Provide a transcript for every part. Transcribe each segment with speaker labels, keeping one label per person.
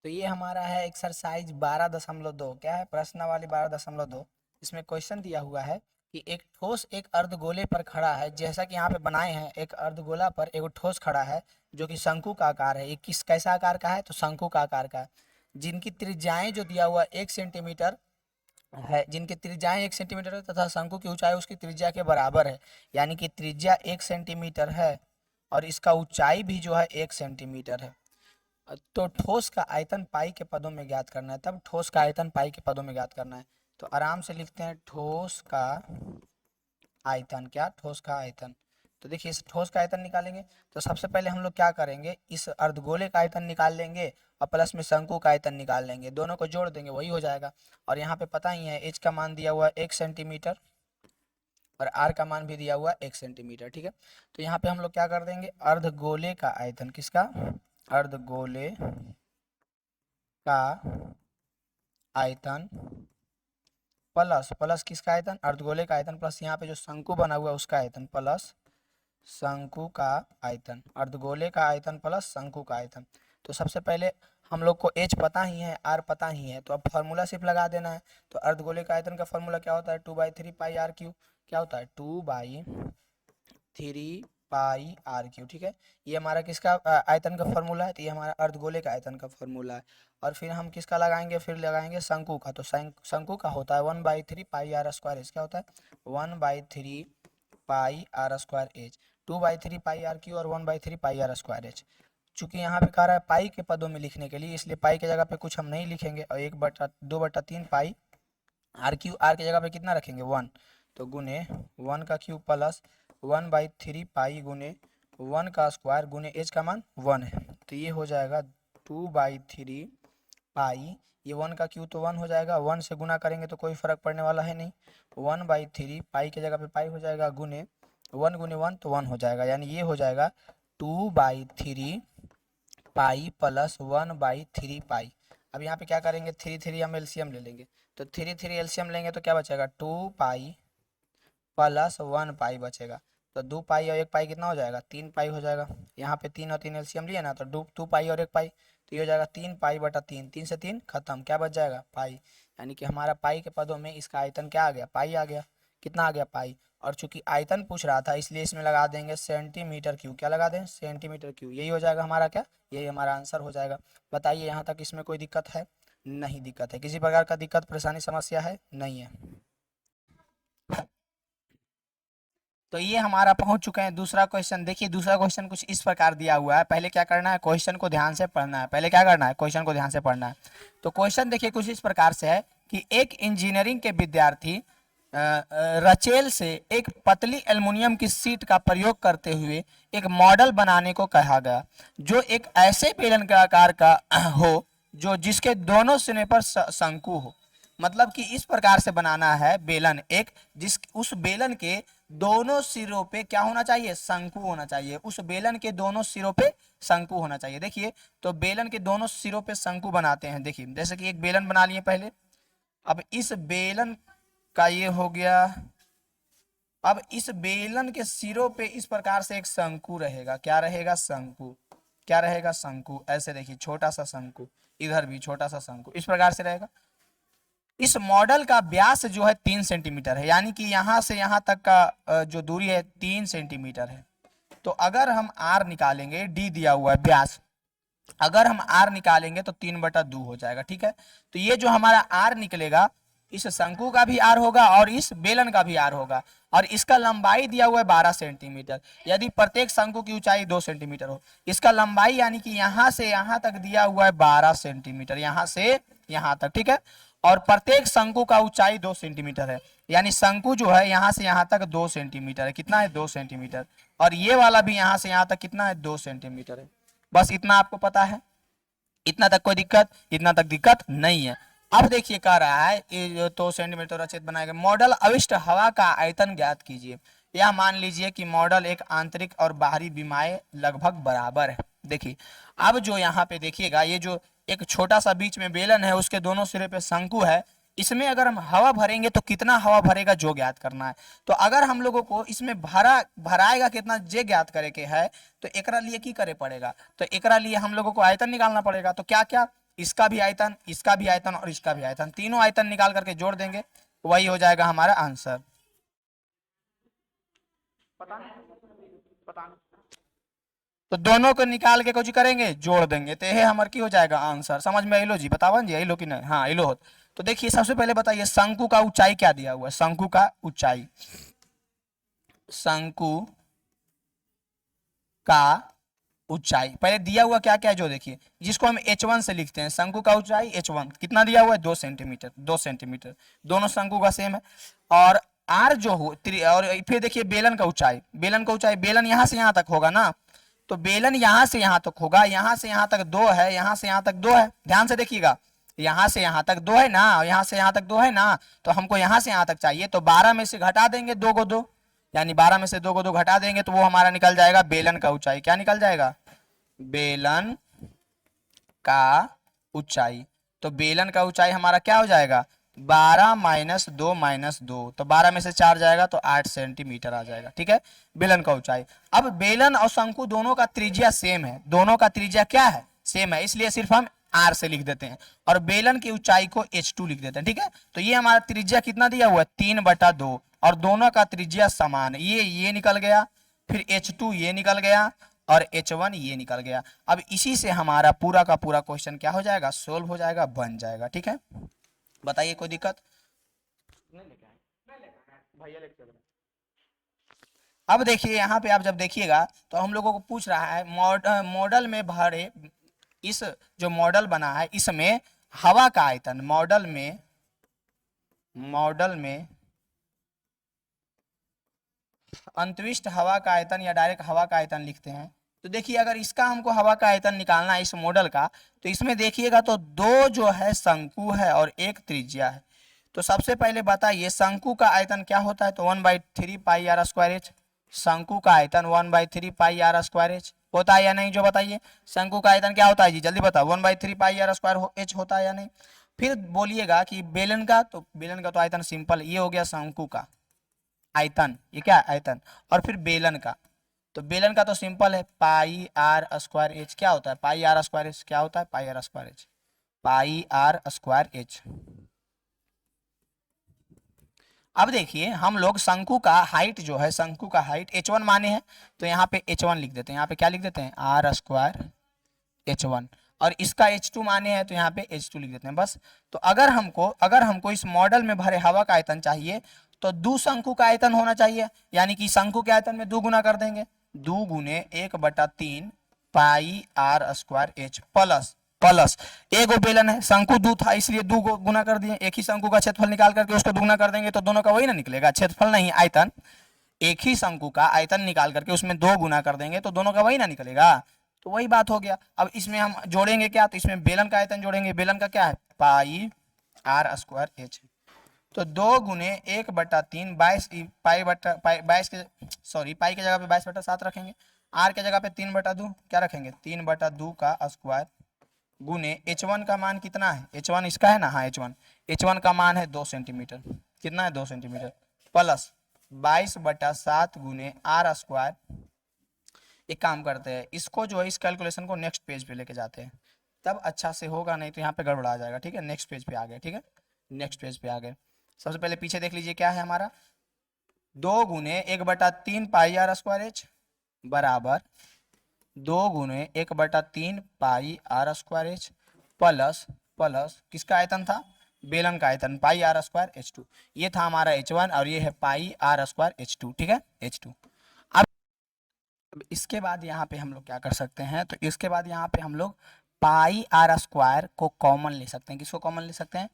Speaker 1: तो ये हमारा है एक्सरसाइज 12.2। क्या है? प्रश्नावली 12.2। इसमें क्वेश्चन दिया हुआ है कि एक ठोस एक अर्धगोले पर खड़ा है। जैसा कि यहाँ पे बनाए हैं, एक अर्धगोला पर एक ठोस खड़ा है जो कि शंकु का आकार है। ये किस कैसा आकार का है? तो शंकु का आकार का है। जिनकी त्रिज्याएं जो दिया हुआ 1 सेंटीमीटर है, जिनकी त्रिज्याएं 1 सेंटीमीटर है तथा शंकु की ऊंचाई उसकी त्रिज्या के बराबर है। यानी कि त्रिज्या 1 सेंटीमीटर है और इसका ऊंचाई भी जो है 1 सेंटीमीटर है। तो ठोस का आयतन पाई के पदों में ज्ञात करना है। तब ठोस का आयतन पाई के पदों में ज्ञात करना है। तो आराम से लिखते हैं ठोस का आयतन। क्या? ठोस का आयतन। तो देखिए इस ठोस का आयतन निकालेंगे तो सबसे पहले हम लोग क्या करेंगे, इस अर्धगोले का आयतन निकाल लेंगे और प्लस में शंकु का आयतन निकाल लेंगे, दोनों को जोड़ देंगे वही हो जाएगा। और यहाँ पे पता ही है एच का मान दिया हुआ 1 सेंटीमीटर और आर का मान भी दिया हुआ 1 सेंटीमीटर। ठीक है, तो यहाँ पे हम लोग क्या कर देंगे, अर्धगोले का आयतन, किसका? अर्धगोले का आयतन प्लस प्लस किसका आयतन? अर्धगोले का आयतन प्लस यहाँ पे जो शंकु बना हुआ है उसका आयतन प्लस शंकु का आयतन। अर्धगोले का आयतन प्लस शंकु का आयतन। तो सबसे पहले हम लोग को एच पता ही है, आर पता ही है, तो अब फॉर्मूला सिर्फ लगा देना है। तो अर्धगोले का आयतन का फॉर्मूला क्या होता है? 2/3 पाई आर क्यू। क्या होता है? 2/3 पाई आर क्यू। ठीक है, ये हमारा किसका आयतन का फॉर्मूला है? तो ये हमारा अर्धगोले का आयतन का फॉर्मूला है। और फिर हम किसका लगाएंगे? फिर लगाएंगे शंकु का। तो शंकु का होता है 1/3 पाई आर स्क्वायर एच। क्या होता है? 1/3 pi R square H. 2/3 pi R cube और 1/3 पाई आर स्क्वायर एच। चूंकि यहाँ पे कह रहा है पाई के पदों में लिखने के लिए, इसलिए पाई की जगह पे कुछ हम नहीं लिखेंगे और 1/2/3 पाई आर क्यू। आर की जगह पे कितना रखेंगे? 1। तो गुने 1 का क्यूब प्लस 1/3 पाई गुने 1 का स्क्वायर गुने एच का मान 1 है। तो ये हो जाएगा 2/3 पाई, ये 1 का क्यूब तो 1 हो जाएगा, 1 से गुना करेंगे तो कोई फर्क पड़ने वाला है नहीं। 1/3 पाई की जगह पे पाई हो जाएगा गुने 1 गुने 1 तो 1 हो जाएगा। यानी ये हो जाएगा 2/3 पाई प्लस 1/3 पाई। अब यहाँ पे क्या करेंगे? 3 हम एलसीएम ले लेंगे। तो 3 एलसीएम लेंगे तो क्या बचेगा? 2 पाई प्लस 1 पाई बचेगा। तो 2 पाई और 1 पाई कितना हो जाएगा? 3 पाई हो जाएगा। यहाँ पे 3 और 3 एलसीएम लिए ना, तो 2 पाई और 1 पाई, तो ये हो जाएगा 3 पाई/3। 3 से 3 खत्म, क्या बच जाएगा? पाई। यानी कि हमारा पाई के पदों में इसका आयतन क्या आ गया? पाई आ गया। कितना आ गया? पाई। और चूंकि आयतन पूछ रहा था इसलिए इसमें लगा देंगे सेंटीमीटर क्यूब। क्या लगा दें? Centimetre cube. यही हो जाएगा हमारा क्या? यही हमारा आंसर हो जाएगा। बताइए यहाँ तक इसमें कोई दिक्कत है? नहीं दिक्कत है। किसी प्रकार का दिक्कत परेशानी समस्या है? नहीं है। तो ये हमारा पहुंच चुके हैं दूसरा क्वेश्चन। देखिए दूसरा क्वेश्चन कुछ इस प्रकार दिया हुआ है। पहले क्या करना है? क्वेश्चन को ध्यान से पढ़ना है। पहले क्या करना है? क्वेश्चन को ध्यान से पढ़ना है। तो क्वेश्चन देखिए कुछ इस प्रकार से है कि एक इंजीनियरिंग के विद्यार्थी रचेल से एक पतली एल्युमिनियम की शीट का प्रयोग करते हुए एक मॉडल बनाने को कहा गया जो एक ऐसे बेलन के आकार का हो जो जिसके दोनों सिरे पर शंकु हो। मतलब कि इस प्रकार से बनाना है बेलन एक, जिस उस बेलन के दोनों सिरों पे क्या होना चाहिए? शंकु होना चाहिए। उस बेलन के दोनों सिरों पे शंकु होना चाहिए। देखिए तो बेलन के दोनों सिरों पे शंकु बनाते हैं। देखिए जैसे कि एक बेलन बना लिए पहले, अब इस बेलन का ये हो गया। अब इस बेलन के सिरों पे इस प्रकार से एक शंकु रहेगा। क्या रहेगा? शंकु। क्या रहेगा? शंकु। ऐसे देखिए छोटा सा शंकु, इधर भी छोटा सा शंकु, इस प्रकार से रहेगा। इस मॉडल का व्यास जो है 3 सेंटीमीटर है। यानी कि यहां से यहां तक का जो दूरी है 3 सेंटीमीटर है। तो अगर हम आर निकालेंगे, डी दिया हुआ है व्यास, अगर हम आर निकालेंगे तो 3/2 हो जाएगा। ठीक है, तो ये जो हमारा आर निकलेगा, इस शंकु का भी आर होगा और इस बेलन का भी आर होगा। और इसका लंबाई दिया हुआ है 12 सेंटीमीटर। यदि प्रत्येक शंकु की ऊंचाई 2 सेंटीमीटर हो, इसका लंबाई यानी कि यहां से यहां तक दिया हुआ है 12 सेंटीमीटर, यहां से यहां तक। ठीक है, और प्रत्येक शंकु का ऊंचाई 2 सेंटीमीटर है। यानी शंकु जो है यहां से यहां तक 2 सेंटीमीटर है। कितना है? 2 सेंटीमीटर। और ये वाला भी यहां से यहां तक कितना है? 2 सेंटीमीटर है। बस इतना आपको पता है? इतना तक कोई दिक्कत? इतना तक दिक्कत नहीं है। अब देखिए कह रहा है ये 2 सेंटीमीटर रचित बनाएगा। मॉडल अविष्ट हवा का आयतन ज्ञात कीजिए। यह मान लीजिए कि मॉडल एक आंतरिक और बाहरी विमाएं लगभग बराबर है। देखिए अब जो यहाँ पे देखिएगा, ये जो एक छोटा सा बीच में बेलन है उसके दोनों सिरे पे शंकु है, इसमें अगर हम हवा भरेंगे तो कितना हवा भरेगा जो ज्ञात करना है। तो अगर हम लोगों को इसमें भराएगा कितना जे ज्ञात करे के है, तो एकरा लिए की करे पड़ेगा? तो एकरा लिए हम लोगों को आयतन निकालना पड़ेगा। तो क्या क्या? इसका भी आयतन, इसका भी आयतन और इसका भी आयतन, तीनों आयतन निकाल करके जोड़ देंगे, वही हो जाएगा हमारा आंसर। पता नहीं। तो दोनों को निकाल के कुछ करेंगे, जोड़ देंगे, तो यह हमारे की हो जाएगा आंसर। समझ में आइलो जी? बतावन जी, आइलो कि नहीं? हाँ आइलो हो। तो देखिए सबसे पहले बताइए शंकु का ऊंचाई क्या दिया हुआ है? शंकु का ऊंचाई, शंकु का ऊंचाई पहले दिया हुआ क्या क्या है जो देखिए, जिसको हम h1 से लिखते हैं। शंकु का ऊंचाई h1 कितना दिया हुआ है? 2 सेंटीमीटर। 2 सेंटीमीटर, दोनों शंकु का सेम है। और r जो हो और फिर देखिए बेलन का ऊंचाई, बेलन का ऊंचाई, बेलन यहां से यहां तक होगा ना, तो बेलन यहां से यहां तक होगा, यहां से यहां तक 2 है, यहां से यहां तक 2 है, ध्यान से देखिएगा, यहां से यहां तक 2 है ना, यहां से यहां तक 2 है ना, तो हमको यहां से यहां तक चाहिए, तो 12 में से घटा देंगे 2 को 2, यानी 12 में से 2 को 2 घटा देंगे तो वो हमारा निकल जाएगा बेलन का ऊंचाई। क्या निकल जाएगा? बेलन का ऊंचाई। तो बेलन का ऊंचाई हमारा क्या हो जाएगा? 12 माइनस 2 माइनस 2, तो 12 में से 4 जाएगा तो 8 सेंटीमीटर आ जाएगा। ठीक है, बेलन का ऊंचाई। अब बेलन और शंकु दोनों का त्रिज्या सेम है, दोनों का त्रिज्या क्या है? सेम है, इसलिए सिर्फ हम r से लिख देते हैं और बेलन की ऊंचाई को h2 लिख देते हैं। ठीक है, तो ये हमारा त्रिज्या कितना दिया हुआ है? 3/2, और दोनों का त्रिज्या समान है। ये निकल गया, फिर h2 ये निकल गया, और h1 ये निकल गया। अब इसी से हमारा पूरा का पूरा क्वेश्चन क्या हो जाएगा? सोल्व हो जाएगा, बन जाएगा। ठीक है, बताइए कोई दिक्कत? अब देखिए यहाँ पे आप जब देखिएगा तो हम लोगों को पूछ रहा है मॉडल में भरे, इस जो मॉडल बना है इसमें हवा का आयतन, मॉडल में अंतरिक्ष हवा का आयतन या डायरेक्ट हवा का आयतन लिखते हैं। तो देखिए अगर इसका हमको हवा का आयतन निकालना है इस मॉडल का, तो इसमें देखिएगा तो 2 जो है शंकु है और 1 त्रिज्या है। तो सबसे पहले बताइए शंकु का आयतन क्या होता है? तो 1/3 पाई आर स्क्वायर एच। शंकु का आयतन 1/3 पाई आर स्क्वायर एच होता है या नहीं? जो बताइए शंकु का आयतन क्या होता है जी, जल्दी बताओ। 1/3 पाई आर स्क्वायर एच होता है या नहीं? फिर बोलिएगा कि बेलन का, तो बेलन का तो आयतन सिंपल, ये हो गया शंकु का आयतन, ये क्या है? आयतन। और फिर बेलन का, तो बेलन का तो सिंपल है, पाई आर स्क्वायर एच। क्या होता है? पाई आर स्क्वायर एच क्या होता है? Pi R square H, pi R square H. अब देखिए हम लोग शंकु का हाइट जो है, शंकु का हाइट h1 माने हैं, तो यहाँ पे h1 लिख देते हैं, यहाँ पे क्या लिख देते हैं? R square h1। और इसका h2 माने हैं तो यहाँ पे h2 लिख देते हैं बस। तो अगर हमको इस मॉडल में भरे हवा का आयतन चाहिए तो 2 शंकु का आयतन होना चाहिए, यानी कि शंकु के आयतन में 2 गुना कर देंगे, 2 गुने 1/3 pi R square H plus plus एगो बेलन है, शंकु 2 था इसलिए 2 गुना कर दिए, एक ही शंकु का क्षेत्रफल निकाल करके उसको दुगुना कर देंगे तो दोनों का वही ना निकलेगा, क्षेत्रफल नहीं आयतन। एक ही शंकु का आयतन निकाल करके उसमें 2 गुना कर देंगे तो दोनों का वही ना निकलेगा, तो वही बात हो गया। अब इसमें हम जोड़ेंगे क्या? तो इसमें बेलन का आयतन जोड़ेंगे, बेलन का क्या है? Pi R square H. तो 2 गुने 1/3 22, पाई बटा पाई 22 के सॉरी पाई के जगह पे 22/7 रखेंगे, आर के जगह पे 3/2 क्या रखेंगे? 3/2 का स्क्वायर गुने h1 का मान कितना है? h1 इसका है ना, हाँ h1 का मान है 2 सेंटीमीटर। कितना है? 2 सेंटीमीटर प्लस 22/7 गुने आर स्क्वायर। एक काम करते हैं, इसको जो है इस कैलकुलेशन को नेक्स्ट पेज पे लेके जाते हैं, तब अच्छा से होगा, नहीं तो यहाँ पे गड़बड़ा जाएगा। ठीक है, नेक्स्ट पेज पे आ गए। ठीक है, नेक्स्ट पेज पे आ गए। सबसे पहले पीछे देख लीजिए क्या है हमारा, 2 गुने 1/3 पाई आर स्क्वायर एच बराबर 2 गुने 1/3 pi R square H plus plus किसका आयतन था? बेलन का आयतन, पाई आर स्क्वायर h2। ये था हमारा h1 और ये है पाई आर स्क्वायर h2। ठीक है, h2। अब इसके बाद यहाँ पे हम लोग क्या कर सकते हैं? तो इसके बाद यहाँ पे हम लोग पाई आर स्क्वायर को कॉमन ले सकते हैं। किसको कॉमन ले सकते हैं?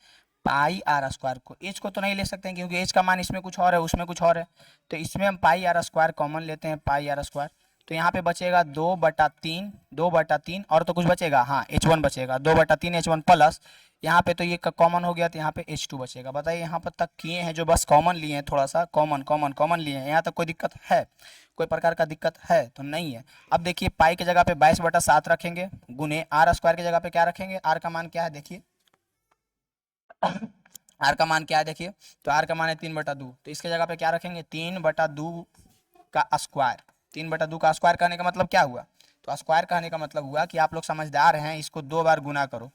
Speaker 1: पाई आर स्क्वायर को। एच को तो नहीं ले सकते हैं क्योंकि एच का मान इसमें कुछ और है उसमें कुछ और है, तो इसमें हम पाई आर स्क्वायर कॉमन लेते हैं, पाई आर स्क्वायर। तो यहाँ पे बचेगा 2/3 और तो कुछ बचेगा, हाँ h1 बचेगा, 2/3 h1 प्लस यहाँ पे तो ये कॉमन हो गया तो यहाँ पे h2 बचेगा। बताइए यहाँ पर तक किए हैं जो बस कॉमन लिए हैं, थोड़ा सा कॉमन लिए हैं, यहाँ तक कोई दिक्कत है? कोई प्रकार का दिक्कत है तो नहीं है। अब देखिए पाई के जगह पे 22/7 रखेंगे गुने आर स्क्वायर के जगह पे क्या रखेंगे? आर का मान क्या है देखिए, आर का मान क्या है देखिए, तो आर का मान है 3/2, तो इसके जगह पे क्या रखेंगे? 3/2 का स्क्वायर। 3/2 का स्क्वायर कहने का मतलब क्या हुआ? तो स्क्वायर कहने का मतलब हुआ कि आप लोग समझदार हैं, इसको 2 बार गुना करो,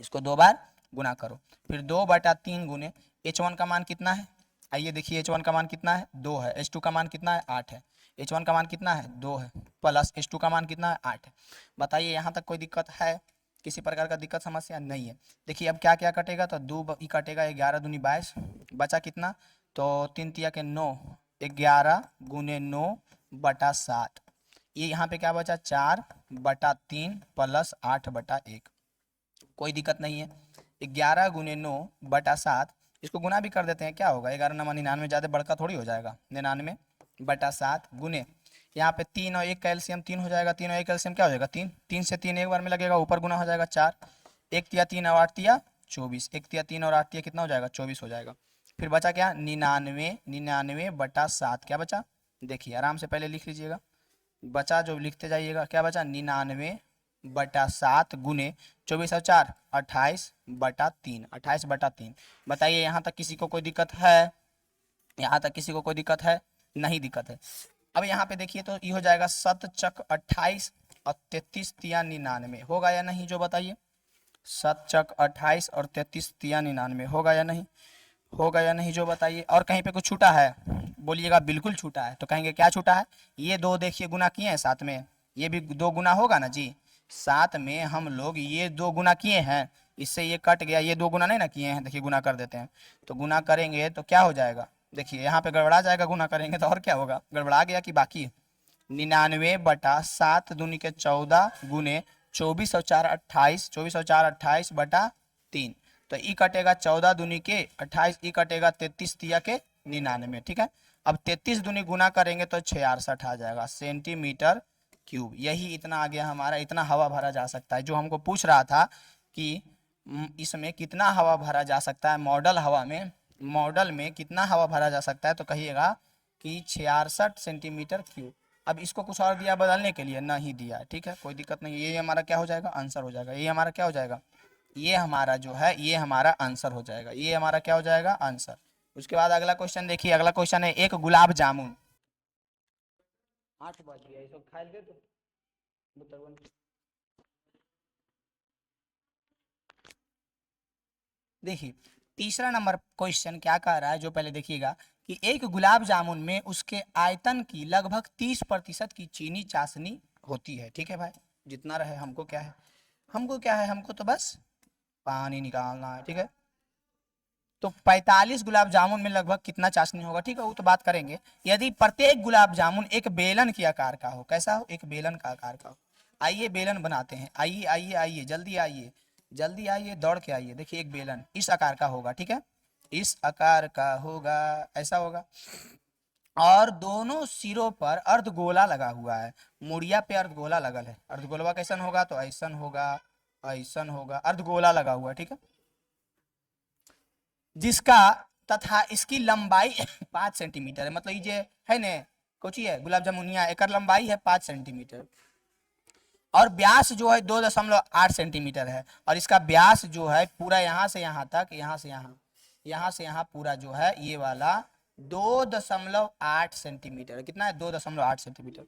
Speaker 1: इसको 2 बार गुना करो, फिर 2/3 गुने h1 का मान कितना है, आइए देखिए h1 का मान कितना है 2 है, h2 का मान कितना है 8 है, h1 का मान कितना है 2 है, प्लस h2 का मान कितना है 8 है। बताइए यहाँ तक कोई दिक्कत है, किसी प्रकार का दिक्कत समस्या नहीं है। देखिए अब क्या क्या कटेगा, तो 2 ही कटेगा, 11 दूनी 22, बचा कितना, तो 3 तिया के 9, 11 गुने 9/7, ये यहाँ पे क्या बचा 4/3 प्लस 8/1, कोई दिक्कत नहीं है। 11 गुने 9/7, इसको गुना भी कर देते हैं, क्या होगा 11 9 99, ज़्यादा बड़का थोड़ी हो जाएगा, 99/7 गुने यहाँ पे 3 और 1 का एलसीएम 3 हो जाएगा, 3 और 1 का एलसीएम क्या हो जाएगा 3, 3 से 3 एक बार में लगेगा, ऊपर गुना हो जाएगा 4, 1 तिया 3 और 8 तिया 24, 1 तिया 3 और 8 तिया कितना हो जाएगा 24 हो जाएगा। फिर बचा क्या 99/7, क्या बचा देखिए आराम से पहले लिख लीजिएगा, बचा जो लिखते जाइएगा, क्या बचा 99/7 गुने 24 और 4 28/3, 28/3। बताइए यहाँ तक किसी को कोई दिक्कत है, यहाँ तक किसी को कोई दिक्कत है, नहीं दिक्कत है। अब यहाँ पे देखिए तो ये हो जाएगा 7 चक 28 और 33 तिया 99, होगा या नहीं जो बताइए, 7 चक 28 और 33 तिया 99, होगा या नहीं, होगा या नहीं जो बताइए। और कहीं पे कुछ छूटा है बोलिएगा, बिल्कुल छूटा है, तो कहेंगे क्या छूटा है, ये 2 देखिए गुना किए हैं साथ में, ये भी 2 गुना होगा ना जी, साथ में हम लोग ये 2 गुना किए हैं, इससे ये कट गया, ये 2 गुना नहीं ना किए हैं, देखिए गुना कर देते हैं, तो गुना करेंगे तो क्या हो जाएगा, देखिए यहाँ पे गड़बड़ा जाएगा, गुना करेंगे तो और क्या होगा, गड़बड़ा गया कि बाकी 99/7 दूनी के 14 गुने 24 और 4 28, 24 और 4 28/3, तो ई कटेगा 14 दूनी के 28, ई कटेगा 33 तिया के 99, ठीक है। अब 33 दूनी गुना करेंगे तो 66 आ जाएगा सेंटीमीटर क्यूब, यही इतना आ गया हमारा, इतना हवा भरा जा सकता है। जो हमको पूछ रहा था कि इसमें कितना हवा भरा जा सकता है, मॉडल में कितना हवा भरा जा सकता है, तो कहिएगा कि 66 सेंटीमीटर क्यूब। अब इसको कुछ और दिया बदलने के लिए, नहीं दिया है, ठीक है, कोई दिक्कत नहीं, ये हमारा क्या हो जाएगा आंसर हो जाएगा, ये हमारा क्या हो जाएगा, ये हमारा जो है ये हमारा आंसर हो जाएगा, ये हमारा क्या हो जाएगा आंसर। उसके बाद अगला क्वेश्चन देखिए, अगला क्वेश्चन है एक गुलाब जामुन, 8 बज गया, इसको खा दे तो देखिए तीसरा नंबर क्वेश्चन क्या कह रहा है, जो पहले देखिएगा कि एक गुलाब जामुन में उसके आयतन की लगभग 30% की चीनी चाशनी होती है, ठीक है भाई, जितना रहे हमको क्या है, हमको क्या है, हमको तो बस पानी निकालना है, ठीक है। तो 45 गुलाब जामुन में लगभग कितना चाशनी होगा, ठीक है, वो तो बात करेंगे। यदि प्रत्येक गुलाब जामुन एक बेलन के आकार का हो, कैसा हो, एक बेलन का आकार का हो, आइए बेलन बनाते हैं, आइए आइए आइए जल्दी आइए, जल्दी आइए दौड़ के आइए, देखिए एक बेलन इस आकार का होगा, ठीक है, इस आकार का होगा, ऐसा होगा, और दोनों सिरों पर अर्धगोला लगा हुआ है, मुड़िया पे अर्धगोला लगल है, अर्धगोलवा कैसन होगा, तो ऐसन होगा, ऐसन होगा, अर्धगोला लगा हुआ है, ठीक है, जिसका तथा इसकी लंबाई 5 सेंटीमीटर है, मतलब ये है ने कोची है गुलाब जामुनिया, एक लंबाई है 5 सेंटीमीटर और व्यास जो है 2.8 सेंटीमीटर है, और इसका व्यास जो है पूरा यहाँ से यहाँ तक, यहाँ से यहाँ, यहाँ से यहाँ पूरा जो है ये वाला 2.8 सेंटीमीटर, कितना है 2.8 सेंटीमीटर।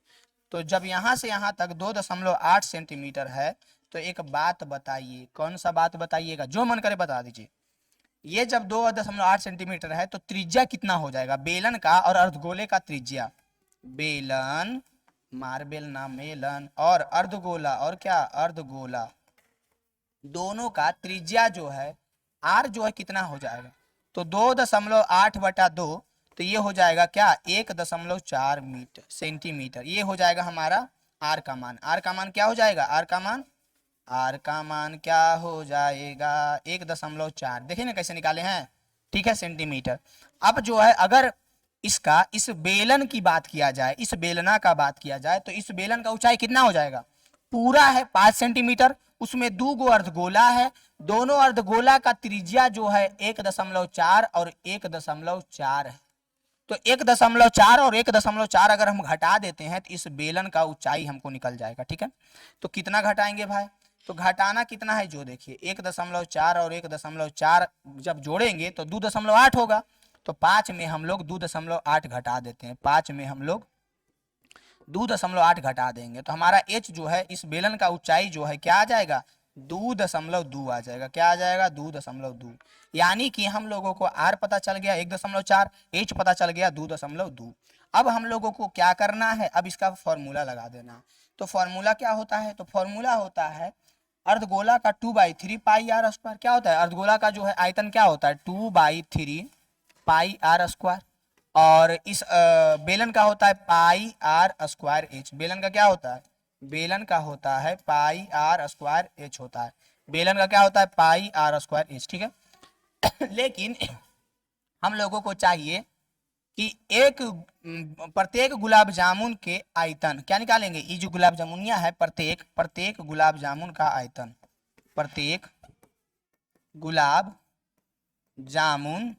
Speaker 1: तो जब यहाँ से यहाँ तक 2.8 सेंटीमीटर है, तो एक बात बताइए, कौन सा बात बताइएगा, जो मन करे बता दीजिए, ये जब 2.8 सेंटीमीटर है तो त्रिज्या कितना हो जाएगा बेलन का और अर्धगोले का त्रिज्या, बेलन मार्बल ना मेलन, और अर्धगोला, और क्या अर्धगोला, दोनों का त्रिज्या जो है आर जो है कितना हो जाएगा, तो 2.8/2, तो ये हो जाएगा क्या 1.4 मीटर सेंटीमीटर, ये हो जाएगा हमारा आर का मान, आर का मान क्या हो जाएगा, आर का मान, आर का मान क्या हो जाएगा 1.4, देखिए ना कैसे निकाले हैं, ठीक है सेंटीमीटर। अब जो है अगर इसका इस बेलन की बात किया जाए, इस बेलना का बात किया जाए, तो इस बेलन का ऊंचाई कितना हो जाएगा, पूरा है 5 सेंटीमीटर, उसमें 2 गो अर्धगोला है, दोनों अर्धगोला का त्रिज्या जो है 1.4 और 1.4 है, तो 1.4 और 1.4 अगर हम घटा देते हैं तो इस बेलन का ऊंचाई हमको निकल जाएगा, ठीक है। तो कितना घटाएंगे भाई, तो घटाना कितना है जो देखिए 1.4 और 1.4 जब जोड़ेंगे तो 2.8 होगा, तो 5 में हम लोग 2.8 घटा देते हैं, 5 में हम लोग 2.8 घटा देंगे, तो हमारा h जो है इस बेलन का ऊंचाई जो है क्या आ जाएगा 2.2 आ जाएगा। क्या आ जाएगा? 2.2। यानी कि हम लोगों को r पता चल गया 1.4, h पता चल गया 2.2। अब हम लोगों को क्या करना है? अब इसका फॉर्मूला लगा देना। तो फॉर्मूला क्या होता है? तो फॉर्मूला होता है अर्धगोला का 2/3 पाई आर स्क्वायर। क्या होता है? अर्धगोला का जो है आयतन क्या होता है? 2/3 पाई आर स्क्वायर। और इस बेलन का होता है पाई आर स्क्वायर एच। बेलन का क्या होता है? बेलन का होता है पाई आर स्क्वायर एच होता है। बेलन का क्या होता है? Pi R square H. ठीक है। लेकिन हम लोगों को चाहिए कि प्रत्येक गुलाब जामुन के आयतन क्या निकालेंगे? ये जो गुलाब जामुनिया है, प्रत्येक गुलाब जामुन का आयतन, प्रत्येक गुलाब जामुन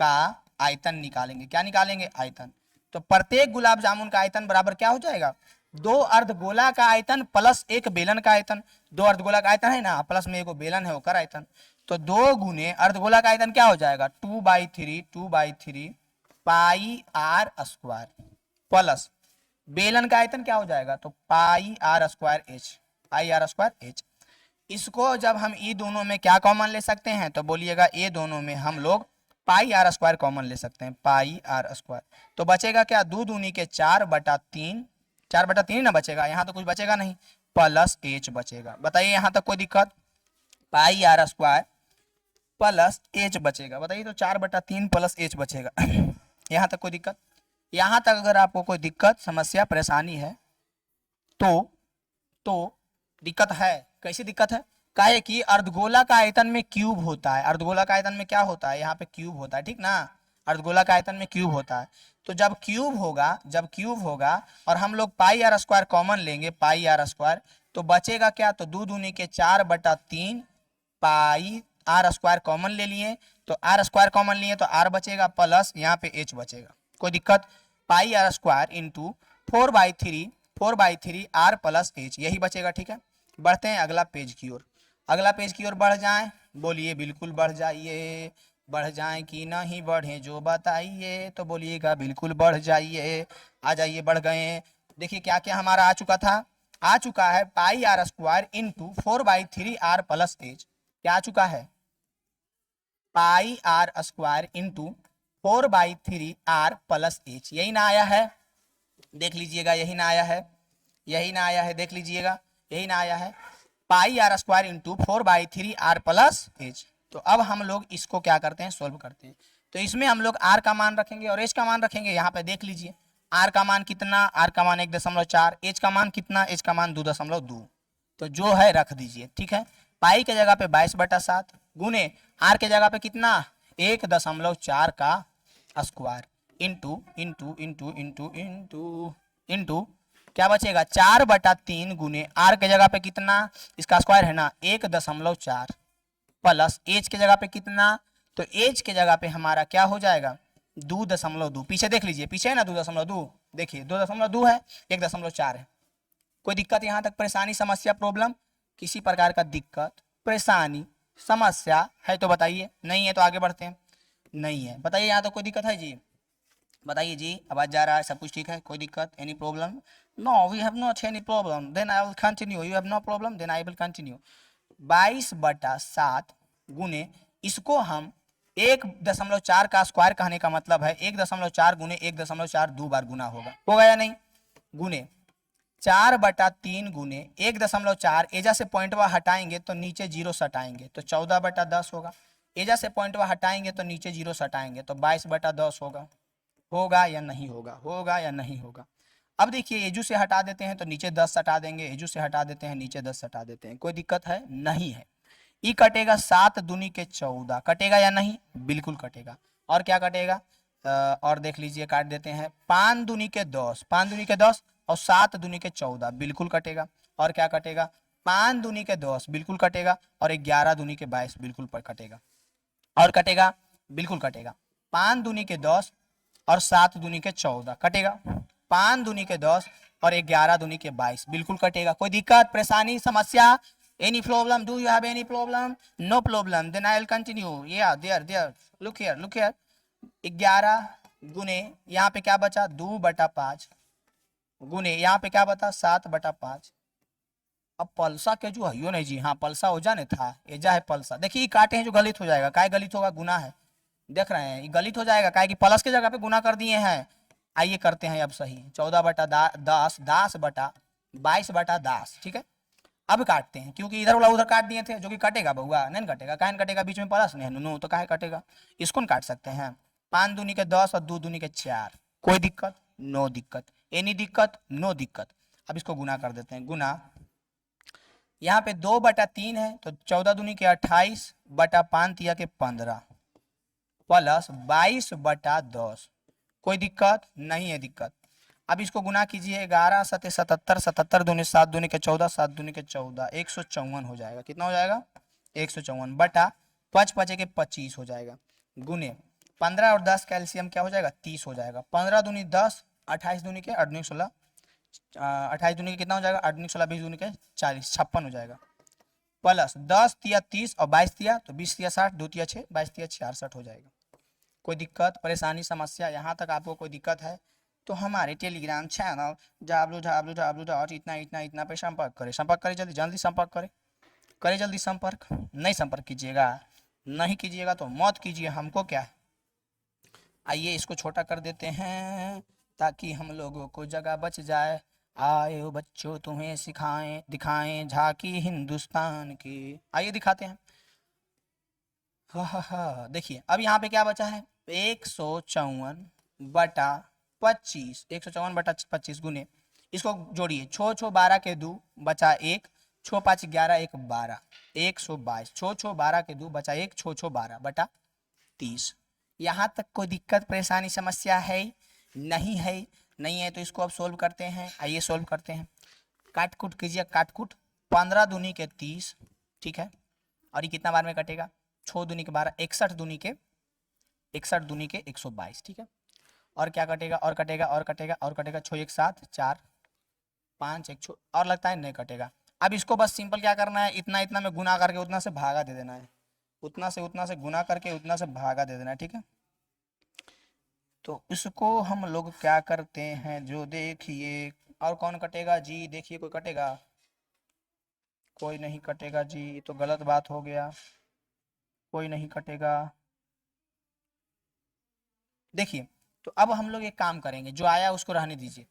Speaker 1: का आयतन निकालेंगे। क्या निकालेंगे? आयतन। तो प्रत्येक गुलाब जामुन का आयतन बराबर क्या हो जाएगा? 2 अर्धगोला का आयतन प्लस 1 बेलन का आयतन। 2 अर्धगोला का आयतन है ना, प्लस में 1 बेलन है ओकर आयतन। तो 2 गुने अर्धगोला का आयतन क्या हो जाएगा? 2/3 पाई आर स्क्वायर प्लस बेलन का आयतन क्या हो जाएगा? तो pi R square H, pi R square H. इसको जब हम ये दोनों में क्या कॉमन ले सकते हैं? तो बोलिएगा ये दोनों में हम लोग पाई आर स्क्वायर कॉमन ले सकते हैं, पाई आर स्क्वायर। तो बचेगा क्या? 2 दूनी के 4/3, 4/3 ना बचेगा, यहाँ तो कुछ बचेगा नहीं, प्लस एच बचेगा। बताइए यहाँ तक कोई दिक्कत? Pi R square plus H बचेगा। बताइए तो 4/3 प्लस एच बचेगा। यहाँ तक कोई दिक्कत? यहाँ तक अगर आपको कोई दिक्कत, समस्या, परेशानी है तो दिक्कत है। कैसी दिक्कत है? काहे कि अर्धगोला का आयतन में क्यूब होता है। अर्धगोला का आयतन में क्या होता है? यहाँ पे क्यूब होता है, ठीक ना? अर्धगोला का आयतन में क्यूब होता है। तो जब क्यूब होगा और हम लोग पाई आर स्क्वायर कॉमन लेंगे, पाई आर स्क्वायर, तो बचेगा क्या? तो 2 दूनी के 4/3 पाई आर स्क्वायर कॉमन ले लिए, तो आर स्क्वायर कॉमन लिए तो आर बचेगा प्लस यहाँ पे एच बचेगा। कोई दिक्कत? Pi R square into 4/3 R plus H, यही बचेगा। ठीक है, बढ़ते हैं अगला पेज की ओर। अगला पेज की ओर बढ़ जाएं। बोलिए बिल्कुल बढ़ जाइए। बढ़ जाएं कि नहीं बढ़े जो बताइए, तो बोलिएगा बिल्कुल बढ़ जाइए। आ जाइए, बढ़ गए। देखिए क्या क्या हमारा आ चुका था। आ चुका है pi R square into 4/3 R plus H. क्या आ चुका है? Pi R square into 4/3 R plus H. यही ना आया है? देख लीजिएगा, यही ना आया है, यही ना आया है, देख लीजिएगा, यही ना आया है। Pi R square into 4/3 R plus H. तो अब हम लोग इसको क्या करते हैं? सोल्व करते हैं। तो इसमें हम लोग आर का मान रखेंगे और एच का मान रखेंगे। यहाँ पे देख लीजिए, आर का मान कितना? आर का मान 1.4। एच का मान कितना? एच का मान 2.2। तो जो है रख दीजिए। ठीक है, पाई के जगह पे 22/7 गुने आर के जगह पे कितना? 1.4 का square into into into into into into क्या बचेगा? 4/3 गुने आर के जगह पे कितना? इसका स्क्वायर है ना, 1.4 प्लस एच के जगह पे कितना? तो एच के जगह पे हमारा क्या हो जाएगा? 2.2। पीछे देख लीजिए, पीछे है ना 2.2। देखिए 2.2 है, 1.4 है। कोई दिक्कत यहाँ तक? परेशानी, समस्या, प्रॉब्लम? किसी प्रकार का दिक्कत, परेशानी, समस्या है तो बताइए। नहीं है तो आगे बढ़ते हैं। नहीं है, बताइए यहाँ तो कोई दिक्कत है जी? बताइए जी, आवाज जा रहा है, सब कुछ ठीक है? कोई दिक्कत, any problem? No, we have not any problem, then I will continue. You have no problem, then I will continue. 22/7 गुने इसको हम 1.4 का स्क्वायर कहने का मतलब है 1.4 गुने 1.4 2 बार गुना होगा या नहीं? गुने 4/3 गुने 1.4, एजा से पॉइंटवा हटाएंगे तो नीचे जीरो सटाएंगे तो 14/10 होगा। एजा से पॉइंटवा हटाएंगे तो नीचे जीरो सटाएंगे तो 22/10 होगा। होगा या नहीं होगा? होगा या नहीं होगा? अब देखिए, एजू से हटा देते हैं तो नीचे 10 सटा देंगे, एजू से हटा देते हैं नीचे 10 सटा देते हैं। कोई दिक्कत है? नहीं है। ई कटेगा 7 दूनी के 14, कटेगा या नहीं? बिल्कुल कटेगा। और क्या कटेगा? और देख लीजिए, काट देते हैं। 5 दूनी के 10, 5 दूनी के 10 और 7 दूनी के 14, बिल्कुल कटेगा। और क्या कटेगा? 5 दूनी के 10 बिल्कुल कटेगा और 11 दूनी के 22 बिल्कुल कटेगा। और कटेगा? बिल्कुल कटेगा। 5 दूनी के 10 और 7 दूनी के 14 कटेगा। 5 दूनी के 10 और 11 दूनी के 22 बिल्कुल कटेगा। कोई दिक्कत, परेशानी, समस्या? Any problem? Do you have any problem? No problem, then I will continue. या देयर लुक हियर 11 गुने यहाँ पे क्या बचा? 2/5 गुने यहाँ पे क्या बता? 7/5 अब पलसा के जो है यो नहीं जी, हाँ पलसा ओजा ने था, एजा है पलसा। देखिए काटे हैं जो गलित हो जाएगा, काय गलित होगा, गुना है, देख रहे हैं ये गलित हो जाएगा, काय कि प्लस के जगह पे गुना कर दिए हैं। आइए करते हैं अब सही, 14/10, 10/22/10, ठीक है। अब काटते हैं, क्योंकि इधर वाला उधर काट दिए थे, जो कि कटेगा बउआ, नहीं कटेगा, काहे कटेगा, बीच में प्लस नहीं है नुनू, तो काहे कटेगा, इसको न काट सकते हैं। 5 दूनी के 10 और 2 दूनी के 4, कोई दिक्कत, नो दिक्कत, एनी दिक्कत, नो दिक्कत। अब इसको गुना कर देते हैं, गुना, यहाँ पे 2/3 है तो 14 दूनी के 28 बटा 5 तिया के 15 प्लस 22/10, कोई दिक्कत नहीं है दिक्कत। अब इसको गुना कीजिए, 11 सते 77, 77 दूनी 7 दूनी के 14, 7 दूनी के 14, 154 हो जाएगा। कितना हो जाएगा, 154 बटा 5 5 के 25 हो जाएगा, गुने 15 और 10 कैल्शियम क्या हो जाएगा, 30 हो जाएगा। 15 दूनी 10, 28 दूनी के 8 16, 28 दूनी के कितना हो जाएगा, 8 16, 20 दूनी के 40, 56 हो जाएगा। प्लस 10 तिया 30 और 22 तिया तो 20 तिया 60, 2 तिया 6, 22 तिया 66 हो जाएगा। कोई दिक्कत परेशानी समस्या, यहाँ तक आपको कोई दिक्कत है तो हमारे टेलीग्राम चैनल www इतना इतना इतना पे संपर्क करें, संपर्क करें, जल्दी जल्दी संपर्क करें, करें जल्दी संपर्क। नहीं संपर्क कीजिएगा, नहीं कीजिएगा तो मत कीजिए, हमको क्या है। आइए इसको छोटा कर देते हैं ताकि हम लोगों को जगह बच जाए। आए हो बच्चों तुम्हें सिखाएं दिखाएं झांकी हिंदुस्तान की, आइए दिखाते हैं। हा देखिए अब यहाँ पे क्या बचा है, 154/25, 154/25 गुने, इसको जोड़िए, 6 6 12 के 2 बचा 1, 6 5 11 1 12, 122, 6 6 12 के 2 बचा 1, 6 6 12 बटा 30। यहाँ तक कोई दिक्कत परेशानी समस्या है, नहीं है, नहीं है तो इसको अब सोल्व करते हैं। आइए सोल्व करते हैं, काट कूट कीजिए, काट कूट, 15 दूनी के 30, ठीक है, और ये कितना बार में कटेगा, 6 दूनी के 12, 61 दूनी के 122, ठीक है। और क्या कटेगा, और कटेगा और कटेगा और कटेगा, 6 1 7 4 5 1 6, और लगता है नहीं कटेगा। अब इसको बस सिंपल क्या करना है, इतना इतना में गुना करके उतना से भागा दे देना है, उतना से गुना करके उतना से भागा दे देना है, ठीक है। तो इसको हम लोग क्या करते हैं, जो देखिए, और कौन कटेगा जी, देखिए कोई कटेगा, कोई नहीं कटेगा जी, तो गलत बात हो गया, कोई नहीं कटेगा। देखिए तो अब हम लोग एक काम करेंगे, जो आया उसको रहने दीजिए,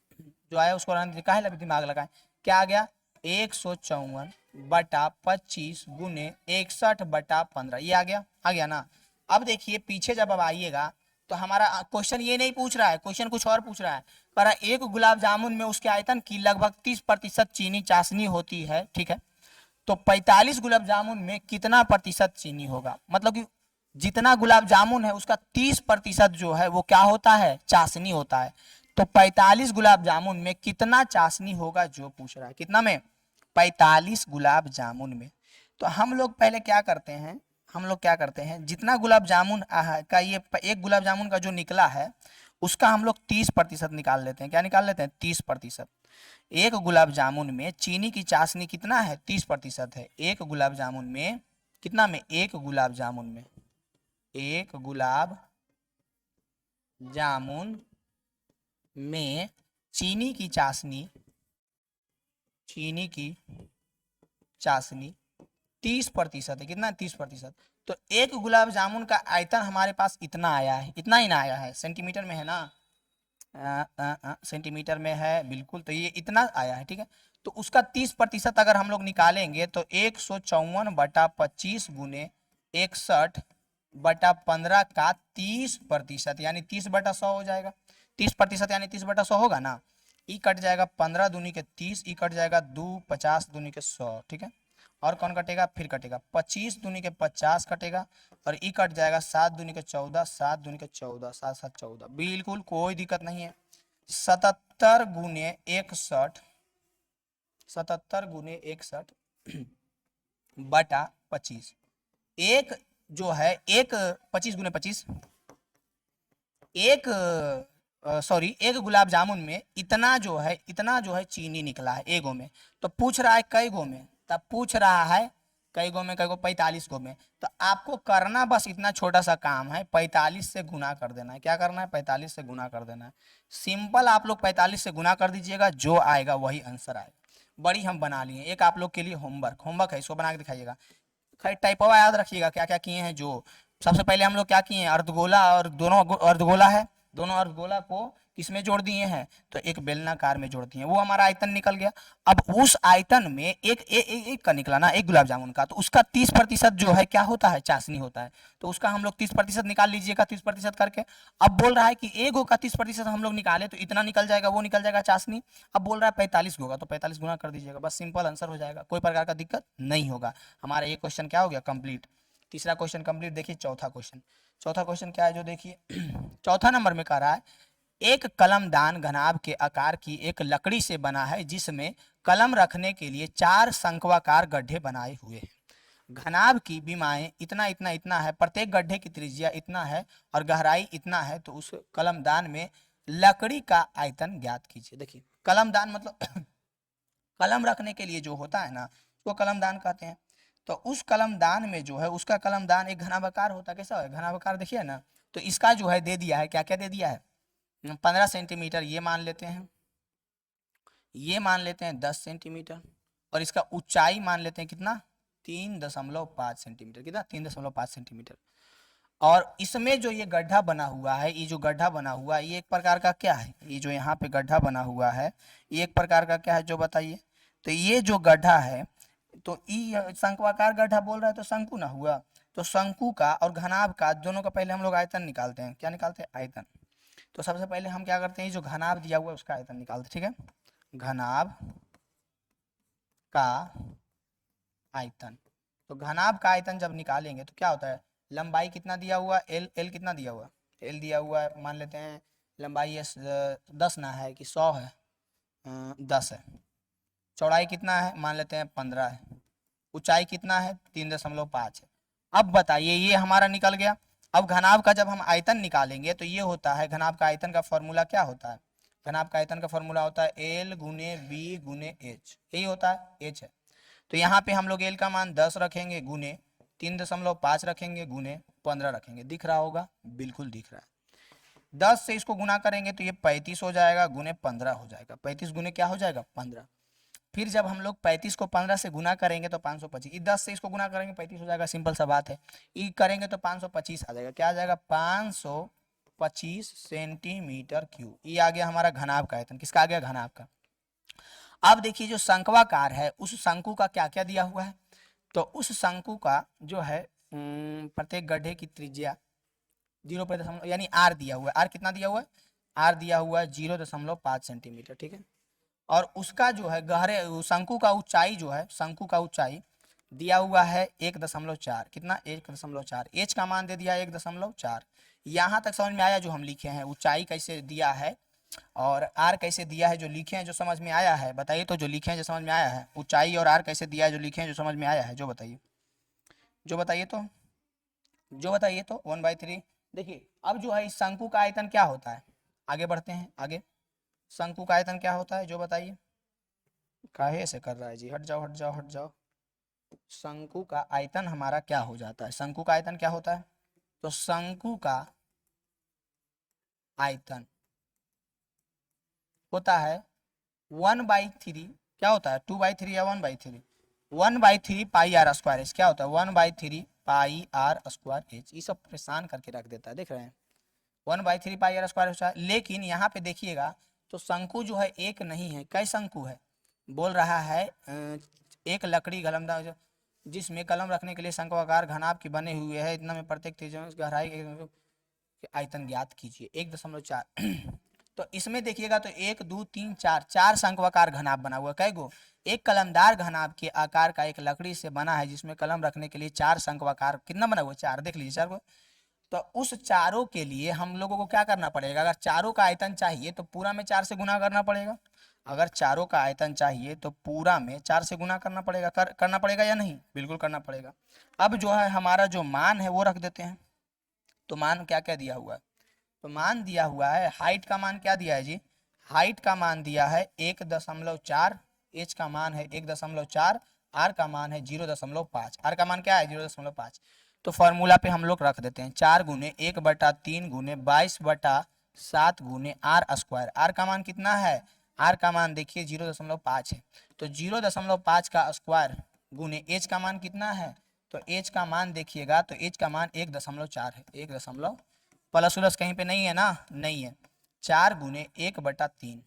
Speaker 1: जो आया उसको रहने दीजिए, काहे लगे दिमाग लगाए, क्या आ गया, 154/25 गुने 61/15, ये आ गया ना। अब देखिए पीछे जब अब आइएगा तो हमारा क्वेश्चन ये नहीं पूछ रहा है, क्वेश्चन कुछ और पूछ रहा है, पर एक गुलाब जामुन में उसके आयतन की लगभग 30% चीनी चाशनी होती है, ठीक है। तो 45 गुलाब जामुन में कितना प्रतिशत चीनी होगा, मतलब कि जितना गुलाब जामुन है उसका 30% जो है वो क्या होता है, चाशनी होता है। तो 45 गुलाब जामुन में कितना चाशनी होगा जो पूछ रहा है, कितना में, 45 गुलाब जामुन में। तो हम लोग पहले क्या करते हैं, हम लोग क्या करते हैं, जितना गुलाब जामुन का ये एक गुलाब जामुन का जो निकला है उसका हम लोग 30% निकाल लेते हैं, क्या निकाल लेते हैं, 30%। एक गुलाब जामुन में चीनी की चाशनी कितना है, 30% है। एक गुलाब जामुन में कितना में, एक गुलाब जामुन में, एक गुलाब जामुन में चीनी की चाशनी 30% है, कितना 30%। तो एक गुलाब जामुन का आयतन हमारे पास इतना आया है, इतना ही ना आया है, सेंटीमीटर में है ना, सेंटीमीटर में है बिल्कुल, तो ये इतना आया है, ठीक है। तो उसका 30% अगर हम लोग निकालेंगे तो 154/25 गुने 61/15 का 30%, यानी 30/100 हो जाएगा। 30% यानी 30/100 होगा ना, ई कट जाएगा 15 दूनी के 30, ई कट जाएगा 2 50 दूनी के 100, ठीक है। और कौन कटेगा, फिर कटेगा 25 दूनी के 50 कटेगा, और ई कट जाएगा 7 दूनी के 14, 7 दूनी के 14, 7 7 14, बिल्कुल कोई दिक्कत नहीं है। 77 गुने 61, 77 गुने 61 बटा 25, एक जो है, एक 25 गुने 25, एक सॉरी एक गुलाब जामुन में इतना जो है चीनी निकला है एगो में। तो पूछ रहा है कई गो में, तब पूछ रहा है कई गो में, कई गो 45 गो में। तो आपको करना बस इतना छोटा सा काम है, 45 से गुना कर देना है। क्या करना है, 45 से गुना कर देना है। सिंपल आप लोग 45 से गुना कर दीजिएगा, जो आएगा वही आंसर आएगा। बड़ी हम बना लिए। एक आप लोग के लिए होमवर्क है, इसको बना के दिखाइएगा। खैर टाइपवा याद रखिएगा क्या क्या किए हैं। जो सबसे पहले हम लोग क्या किए हैं, अर्धगोला और दोनों अर्धगोला है, दोनों अर्धगोला को किसमें जोड़ दिए हैं, तो एक बेलनाकार में जोड़ दिए, वो हमारा आयतन निकल गया। अब उस आयतन में एक का निकला ना, एक गुलाब जामुन का, तो उसका 30% जो है क्या होता है, चाशनी होता है। तो उसका हम लोग 30% निकाल लीजिएगा, 30% करके। अब बोल रहा है कि एक गो का 30% हम लोग निकाले तो इतना निकल जाएगा, वो निकल जाएगा चाशनी। अब बोल रहा है 45 गो का, तो 45 गुना कर दीजिएगा, बस सिंपल आंसर हो जाएगा, कोई प्रकार का दिक्कत नहीं होगा। हमारा ये क्वेश्चन क्या हो गया, कंप्लीट। तीसरा क्वेश्चन कंप्लीट। देखिए चौथा क्वेश्चन क्या है, जो देखिए चौथा नंबर में कह रहा है, एक कलमदान घनाभ के आकार की एक लकड़ी से बना है, जिसमें कलम रखने के लिए 4 शंक्वाकार गड्ढे बनाए हुए हैं। घनाभ की विमाएं इतना इतना इतना है, प्रत्येक गड्ढे की त्रिज्या इतना है और गहराई इतना है, तो उस कलमदान में लकड़ी का आयतन ज्ञात कीजिए। देखिए कलमदान मतलब कलम रखने के लिए जो होता है ना, उसको कलमदान कहते हैं। तो उस कलमदान में जो है, उसका कलमदान एक घनाभाकार होता है। कैसा है घनाभाकार, देखिए ना। तो इसका जो है दे दिया है, क्या क्या दे दिया है, 15 सेंटीमीटर ये मान लेते हैं, ये मान लेते हैं 10 सेंटीमीटर, और इसका ऊंचाई मान लेते हैं कितना, 3.5 सेंटीमीटर। कितना, 3.5 सेंटीमीटर। और इसमें जो ये गड्ढा बना हुआ है, ये जो गड्ढा बना हुआ है, ये एक प्रकार का क्या है, ये जो यहाँ पे गड्ढा बना हुआ है, ये एक प्रकार का क्या है, जो बताइए। तो ये जो गड्ढा है, तो ये शंक्वाकार गड्ढा बोल रहा है, तो शंकु ना हुआ। तो शंकु का और घनाभ का दोनों का पहले हम लोग आयतन निकालते हैं। क्या निकालते हैं, आयतन। तो सबसे पहले हम क्या करते हैं, जो घनाभ दिया हुआ है उसका आयतन निकालते हैं, ठीक है। घनाभ का आयतन, तो घनाभ का आयतन जब निकालेंगे तो क्या होता है, लंबाई कितना दिया हुआ, एल कितना दिया हुआ, एल दिया हुआ है, मान लेते हैं लंबाई 10 ना है कि 100 है, 10 है। चौड़ाई कितना है, मान लेते हैं 15 है। ऊंचाई कितना है, 3.5 है। अब बताइए, ये हमारा निकल गया। अब घनाभ का जब हम आयतन निकालेंगे तो ये होता है, घनाभ का आयतन का फॉर्मूला क्या होता है, घनाभ का आयतन का फॉर्मूला होता है एल गुने बी गुने एच, यही होता है, एच है। तो यहाँ पे हम लोग एल का मान 10 रखेंगे, गुने 3.5 रखेंगे, गुने 15 रखेंगे। दिख रहा होगा, बिल्कुल दिख रहा है। 10 से इसको गुना करेंगे तो ये 35 हो जाएगा, गुने 15 हो जाएगा। 35 गुने क्या हो जाएगा, 15। फिर जब हम लोग 35 को 15 से गुना करेंगे तो 525, 10 से इसको गुना करेंगे 35 हो जाएगा, सिंपल सा बात है। ये करेंगे तो 525 आ जाएगा। क्या आ जाएगा, 525 सेंटीमीटर क्यूब। ये आ गया हमारा घनाभ का आयतन। किसका आ गया, घनाभ का। अब देखिए जो शंक्वाकार है, उस शंकु का क्या क्या दिया हुआ है, तो उस शंकु का जो है प्रत्येक गड्ढे की त्रिज्या 0 यानी आर दिया हुआ है। आर कितना दिया हुआ है, आर दिया हुआ है 0.5 सेंटीमीटर, ठीक है। और उसका जो है गहरे शंकु का ऊंचाई जो है, शंकु का ऊंचाई दिया हुआ है 1.4। कितना, 1.4। एच का मान दे दिया 1.4। यहाँ तक समझ में आया जो हम लिखे हैं, ऊंचाई कैसे दिया है और आर कैसे दिया है, जो लिखे हैं, जो समझ में आया है बताइए। तो जो लिखे हैं जो समझ में आया है, ऊंचाई और आर कैसे दिया है, जो लिखे हैं, जो समझ में आया है, जो बताइए, जो बताइए तो, जो बताइए तो 1/3। देखिए अब जो है इस शंकु का आयतन क्या होता है, आगे बढ़ते हैं आगे। शंकु का आयतन क्या होता है, जो बताइए। काहे से कर रहा है जी, हट जाओ हट जाओ हट जाओ। शंकु का आयतन हमारा क्या हो जाता है, शंकु का आयतन क्या होता है, तो शंकु का आयतन होता है 1/3। क्या होता है, 2/3 या 1/3, 1/3 पाई आर स्क्वायर एच। क्या होता है, 1/3 पाई आर स्क्वायर एच। ये सब परेशान करके रख देता है, देख रहे हैं। 1/3 पाई आर स्क्वायर होता है। लेकिन यहाँ पे देखिएगा तो शंकु जो है एक नहीं है, कई शंकु है, बोल रहा है एक लकड़ी कलमदान जिसमें कलम रखने के लिए शंक्वाकार घनाभ की बने हुए है, इतना में प्रत्येक त्रिज्या गहराई आयतन ज्ञात कीजिए 1.4। तो इसमें देखिएगा तो 1 2 3 4 4 शंक्वाकार घनाभ बना हुआ, कै गो, एक कलमदार घनाभ के आकार का एक लकड़ी से बना है, जिसमें कलम रखने के लिए 4 शंक्वाकार, कितना बना हुआ, 4, देख लीजिए 4 को। तो उस चारों के लिए हम लोगों को क्या करना पड़ेगा, अगर चारों का आयतन चाहिए तो पूरा में 4 से गुना करना पड़ेगा। अगर चारों का आयतन चाहिए तो पूरा में 4 से गुना करना पड़ेगा। करना पड़ेगा या नहीं, बिल्कुल करना पड़ेगा। अब जो है हमारा जो मान है वो रख देते हैं। तो मान क्या क्या दिया हुआ है, तो मान दिया हुआ है, हाइट का मान क्या दिया है जी, हाइट का मान दिया है 1.4, एच का मान है 1.4, आर का मान है 0.5। आर का मान क्या है, 0.5। तो फॉर्मूला पे हम लोग रख देते हैं 4 गुने 1/3 गुने 22/7 गुने आर स्क्वायर। आर का मान कितना है, आर का मान देखिए 0.5 है। तो 0.5 का स्क्वायर गुने एच का मान कितना है, तो एच का मान देखिएगा तो एच का मान 1.4 है। 1 प्लस उलस कहीं पे नहीं है ना, नहीं है। 4 गुने 1/3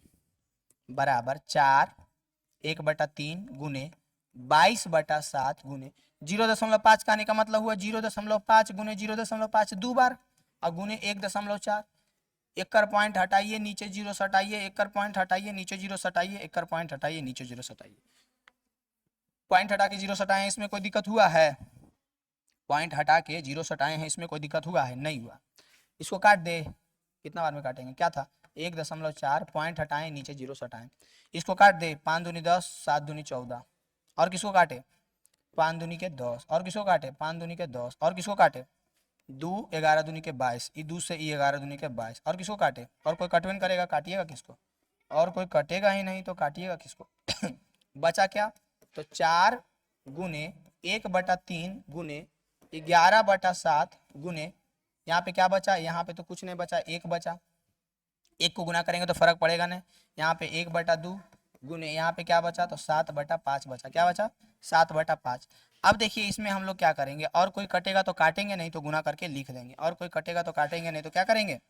Speaker 1: बराबर 4 1/3 गुने 22/7 गुने 0.5 का आने का मतलब हुआ 0.5 गुने 0.5 दो बार और गुने 1.4। एक कर पॉइंट हटाइए नीचे 0 सटाइए, एक कर पॉइंट हटाइए नीचे 0 सटाइए, एक कर पॉइंट हटाइए नीचे 0 सटाइए। पॉइंट हटा के 0 सटाए, इसमें कोई दिक्कत हुआ है? पॉइंट हटा के 0 सटाए हैं, इसमें कोई दिक्कत हुआ है? नहीं हुआ। इसको काट दे, कितना बार में काटेंगे, क्या था 1.4, पॉइंट हटाएं नीचे 0 सटाएं। इसको काट दे, 5 दूनी 10, 7 दूनी 14। और किसको काटे? 5 दूनी के 10। और किसको काटे? 5 दूनी के 10। और किसको काटे? 2 11 दूनी के 22। ई 2 से ई 11 दूनी के 22। और किसको काटे? और कोई कटवन करेगा, काटिएगा किसको? और कोई कटेगा ही नहीं तो काटिएगा किसको? बचा क्या? तो 4 गुने 1/3 गुने 11/7 गुने, यहाँ पे क्या बचा? यहाँ पे तो कुछ नहीं बचा, 1 बचा। 1 को गुना करेंगे तो फर्क पड़ेगा नहीं। यहाँ पे 1/2 गुने, यहाँ पे क्या बचा? तो 7/5 बचा। क्या बचा? 7/5। अब देखिए इसमें हम लोग क्या करेंगे, और कोई कटेगा तो काटेंगे, नहीं तो गुना करके लिख देंगे। और कोई कटेगा तो काटेंगे, नहीं तो क्या करेंगे?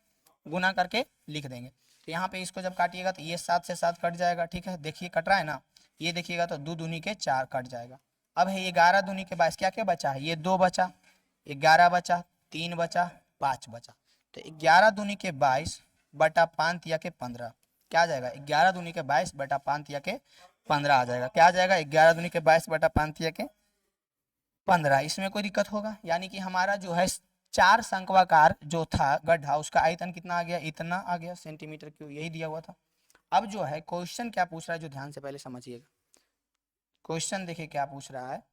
Speaker 1: गुना करके लिख देंगे। तो यहाँ पे इसको जब काटिएगा तो ये 7 से 7 कट जाएगा, ठीक है। देखिए कट रहा है ना, ये देखिएगा तो 2 दूनी के 4 कट जाएगा। अब है 11 दूनी के 22, क्या क्या बचा है? ये 2 बचा, 11 बचा, 3 बचा, 5 बचा। तो 11 दूनी के 22 बटा 5 तिया के 15, क्या आ जाएगा? 11 दूनी के 22 बटा 5 तिया के 15 आ जाएगा। क्या आ जाएगा? 11 दूनी के 22 बटा 5 तिया के 15। इसमें कोई दिक्कत होगा? यानी कि हमारा जो है 4 शंक्वाकार जो था गड्ढा, उसका आयतन कितना आ गया? इतना आ गया सेंटीमीटर क्यूब, यही दिया हुआ था। अब जो है क्वेश्चन क्या पूछ रहा है, जो ध्यान से पहले समझिएगा। क्वेश्चन देखिए क्या पूछ रहा है।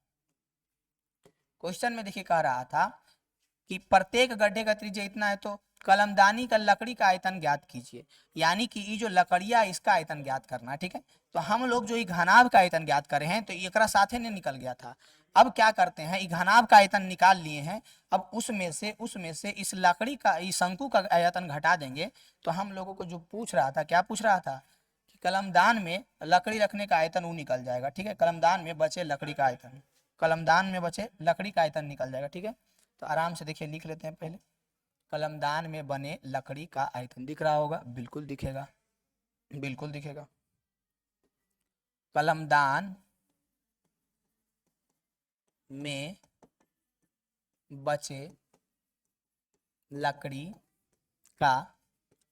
Speaker 1: क्वेश्चन में देखिए कह रहा था कि प्रत्येक गड्ढे का त्रिज्या इतना है, तो कलमदानी का लकड़ी का आयतन ज्ञात कीजिए। यानी कि ये जो लकड़िया इसका आयतन ज्ञात करना है, ठीक है। तो हम लोग जो ये घनाभ का आयतन ज्ञात करे हैं, तो एकरा साथे ने निकल गया था। अब क्या करते हैं, घनाभ का आयतन निकाल लिए हैं। अब उसमें से इस लकड़ी का, इस शंकु का आयतन घटा देंगे। तो हम लोगों को जो पूछ रहा था, क्या पूछ रहा था कि कलमदान में लकड़ी रखने का आयतन वो निकल जाएगा, ठीक है। कलमदान में बचे लकड़ी का आयतन, कलमदान में बचे लकड़ी का आयतन निकल जाएगा, ठीक है। तो आराम से देखिए लिख लेते हैं पहले। कलमदान में बने लकड़ी का आयतन दिख रहा होगा, बिल्कुल दिखेगा, बिल्कुल दिखेगा। कलमदान में बचे लकड़ी का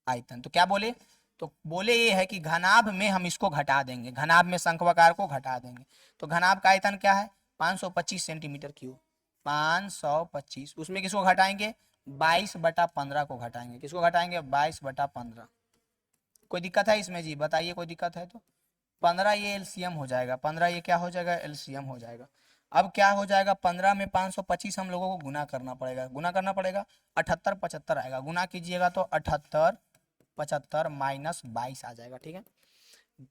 Speaker 1: आयतन, तो क्या बोले? तो बोले ये है कि घनाभ में हम इसको घटा देंगे, घनाभ में शंक्वाकार को घटा देंगे। तो घनाभ का आयतन क्या है? 525 सेंटीमीटर क्यूब। 525, उसमें किसको घटाएंगे? 22/15 को घटाएंगे। किसको घटाएंगे? 22/15। कोई दिक्कत है इसमें जी? बताइए, कोई दिक्कत है तो। 15 ये एलसीएम हो जाएगा, 15 ये क्या हो जाएगा? एलसीएम हो जाएगा। अब क्या हो जाएगा? 15 में 525 हम लोगों को गुना करना पड़ेगा, गुना करना पड़ेगा। 78 75 आएगा, गुना कीजिएगा तो 78 75 माइनस 22 आ जाएगा, ठीक है।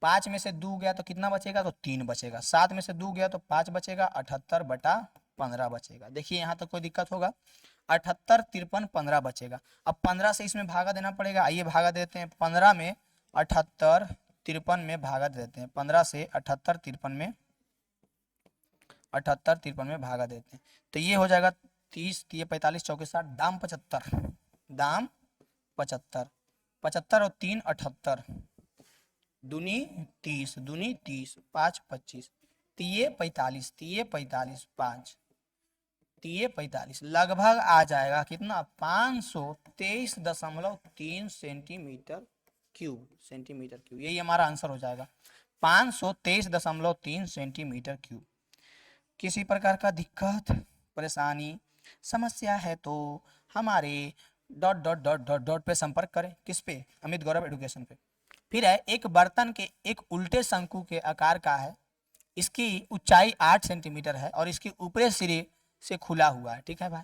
Speaker 1: 5 में से 2 गया तो कितना बचेगा? तो 3 बचेगा। 7 में से 2 गया तो 5 बचेगा। 78/15 बचेगा। देखिए यहाँ तक कोई दिक्कत होगा? 78 53 15 बचेगा। अब 15 से इसमें भागा देना पड़ेगा, आइए भागा देते हैं। 15 में 78 53 में भागा देते हैं। 15 से 78 53 में, 78 53 में भागा देते हैं। तो ये हो जाएगा 30 ये 45 चौके 60, दाम 75, दाम 75। 75 और 3 78, दूनी 30, दूनी 30, 5 25, तीये 45, तीये 45, 5 तीये 45, लगभग आ जाएगा कितना? 523.3 सेंटीमीटर क्यूब, सेंटीमीटर क्यूब। यही हमारा आंसर हो जाएगा, 523.3 सेंटीमीटर क्यूब। किसी प्रकार का दिक्कत, परेशानी, समस्या है तो हमारे dot dot dot dot dot पे संपर्क करें। किस पे? अमित गौरव एडुकेशन पे। फिर है, एक बर्तन के एक उल्टे शंकु के आकार का है, इसकी ऊंचाई 8 सेंटीमीटर है और इसके ऊपरी सिरे से खुला हुआ है, ठीक है भाई।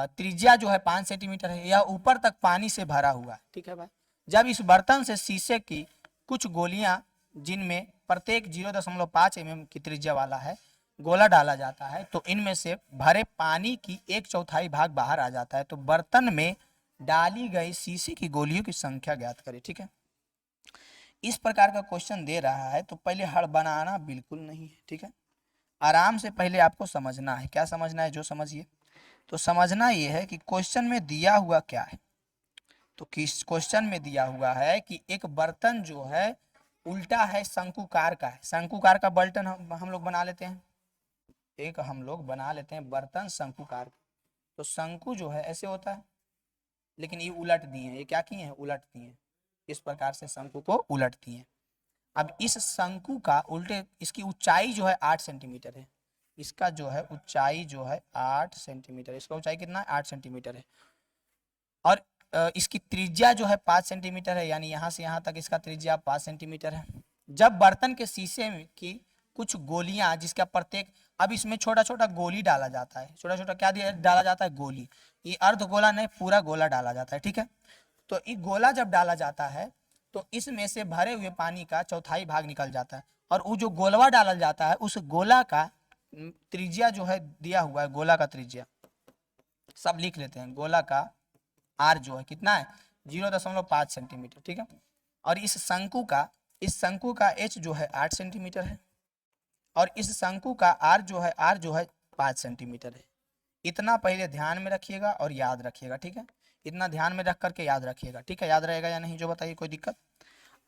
Speaker 1: त्रिज्या जो है 5 सेंटीमीटर है, यह ऊपर तक पानी से भरा हुआ है, ठीक है भाई। जब इस बर्तन से शीशे की कुछ गोलियां, जिनमें प्रत्येक 0.5 mm की त्रिज्या वाला है, गोला डाला जाता है, तो इनमें से भरे पानी की 1/4 भाग बाहर आ जाता है। तो बर्तन में डाली गई शीशे की गोलियों की संख्या ज्ञात करें, ठीक है। इस प्रकार का क्वेश्चन दे रहा है तो पहले हड़बड़ाना बिल्कुल नहीं है, ठीक है। आराम से पहले आपको समझना है। क्या समझना है, जो समझिए। तो समझना ये है कि क्वेश्चन में दिया हुआ क्या है। तो किस क्वेश्चन में दिया हुआ है कि एक बर्तन जो है उल्टा है, शंकुकार का है। शंकुकार का बर्तन हम लोग बना लेते हैं, एक हम लोग बना लेते हैं बर्तन शंकुकार। तो शंकु जो है ऐसे होता है, लेकिन ये उलट दिए हैं। ये क्या किए हैं, उलट दिए हैं। इस प्रकार से शंकु को उलट दिए हैं। अब इस शंकु का उल्टे, इसकी ऊंचाई जो है 8 सेंटीमीटर है। इसका जो है ऊंचाई जो है 8 सेंटीमीटर, इसका ऊंचाई कितना है, 8 सेंटीमीटर है। और इसकी त्रिज्या जो है 5 सेंटीमीटर है, यानी यहाँ से यहाँ तक इसका त्रिज्या 5 सेंटीमीटर है। जब बर्तन के शीशे की कुछ गोलियां, जिसका प्रत्येक, अब इसमें छोटा छोटा गोली डाला जाता है। छोटा छोटा क्या डाला जाता है, गोली। ये अर्ध गोला नहीं, पूरा गोला डाला जाता है, ठीक है। तो ये गोला जब डाला जाता है तो इसमें से भरे हुए पानी का चौथाई भाग निकल जाता है, और वो जो गोलवा डाला जाता है उस गोला का त्रिज्या जो है दिया हुआ है, गोला का त्रिज्या सब लिख लेते हैं। गोला का आर जो है कितना है, 0.5 सेंटीमीटर, ठीक है। और इस शंकु का एच जो है 8 सेंटीमीटर है, और इस शंकु का आर जो है 5 सेंटीमीटर है। इतना पहले ध्यान में रखिएगा और याद रखिएगा, ठीक है। इतना ध्यान में रख करके याद रखिएगा, ठीक है। याद रहेगा या नहीं, जो बताइए, कोई दिक्कत।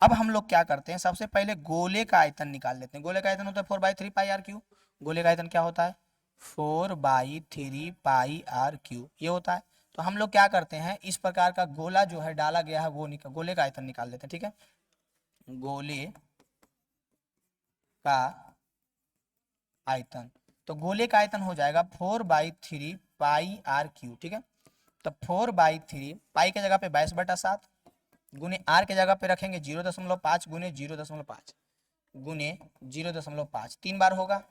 Speaker 1: अब हम लोग क्या करते हैं, सबसे पहले गोले का आयतन निकाल लेते हैं। गोले का आयतन होता है 4/3 पाई r क्यू। गोले का आयतन क्या होता है, 4/3 पाई r क्यू, ये होता है। तो हम लोग क्या करते हैं, इस प्रकार का गोला जो है डाला गया है वो गोले का आयतन निकाल लेते हैं, ठीक है। गोले का आयतन, तो गोले का आयतन हो जाएगा 4/3 पाई r क्यू, ठीक है। तो 4/3 पाई के जगह पे 22/7 गुने आर के जगह पे रखेंगे 0.5 गुने 0.5 गुने 0.5, 3 बार होगा।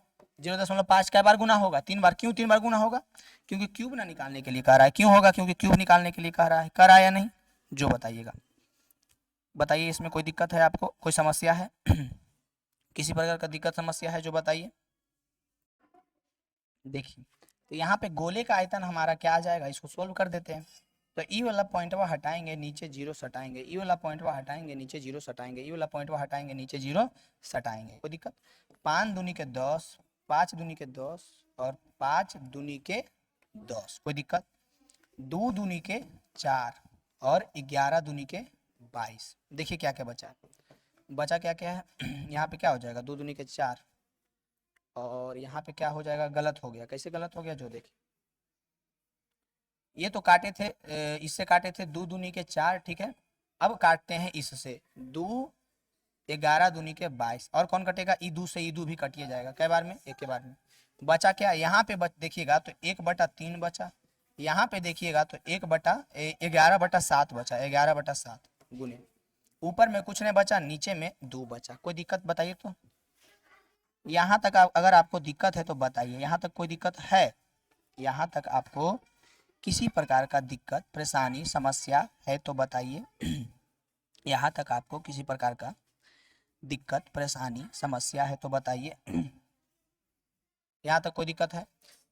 Speaker 1: 0.5 कै बार गुना होगा, 3 बार। क्यों 3 बार गुना होगा, क्योंकि क्यूब ना निकालने के लिए कह रहा है। क्यों होगा, क्योंकि क्यूब निकालने के लिए कह रहा है। कह रहा है या नहीं, जो बताइएगा। बताइए, इसमें कोई दिक्कत है आपको, कोई समस्या है किसी प्रकार का दिक्कत समस्या है, जो बताइए। देखिए, तो यहाँ पे गोले का आयतन हमारा क्या आ जाएगा, इसको सोल्व कर देते हैं। तो ई वाला पॉइंटवा हटाएंगे, नीचे 0 सटाएंगे। ई वाला पॉइंटवा हटाएंगे, नीचे 0 सटाएंगे। ई वाला पॉइंटवा हटाएंगे, नीचे 0 सटाएंगे। कोई दिक्कत। 5 दूनी के 10, 5 दूनी के 10 और 5 दूनी के 10, कोई दिक्कत। 2 दूनी के 4 और 11 दूनी के 22। देखिए क्या क्या बचा है, बचा क्या क्या है यहाँ पे क्या हो जाएगा, 2 दूनी के 4, और यहाँ पे क्या हो जाएगा, गलत हो गया। कैसे गलत हो गया, जो देखिए, ये तो काटे थे, इससे काटे थे 2 दूनी के 4, ठीक है। अब काटते हैं इससे 2, 11 दूनी के 22, और कौन कटेगा, ईदू से ईदू भी कटिए जाएगा। कै बार में, एक के बार में। बचा क्या, यहाँ पे देखिएगा तो 1/3 बचा। यहाँ पे देखिएगा तो 11/7 बचा। 11/7 गुने, ऊपर में कुछ नहीं बचा, नीचे में 2 बचा। कोई दिक्कत बताइए। तो यहाँ तक अगर आपको दिक्कत है तो बताइए। यहाँ तक कोई दिक्कत है, यहाँ तक आपको किसी प्रकार का दिक्कत, परेशानी, समस्या है तो बताइए। यहाँ तक आपको किसी प्रकार का दिक्कत, परेशानी, समस्या है तो बताइए। यहाँ तक कोई दिक्कत है।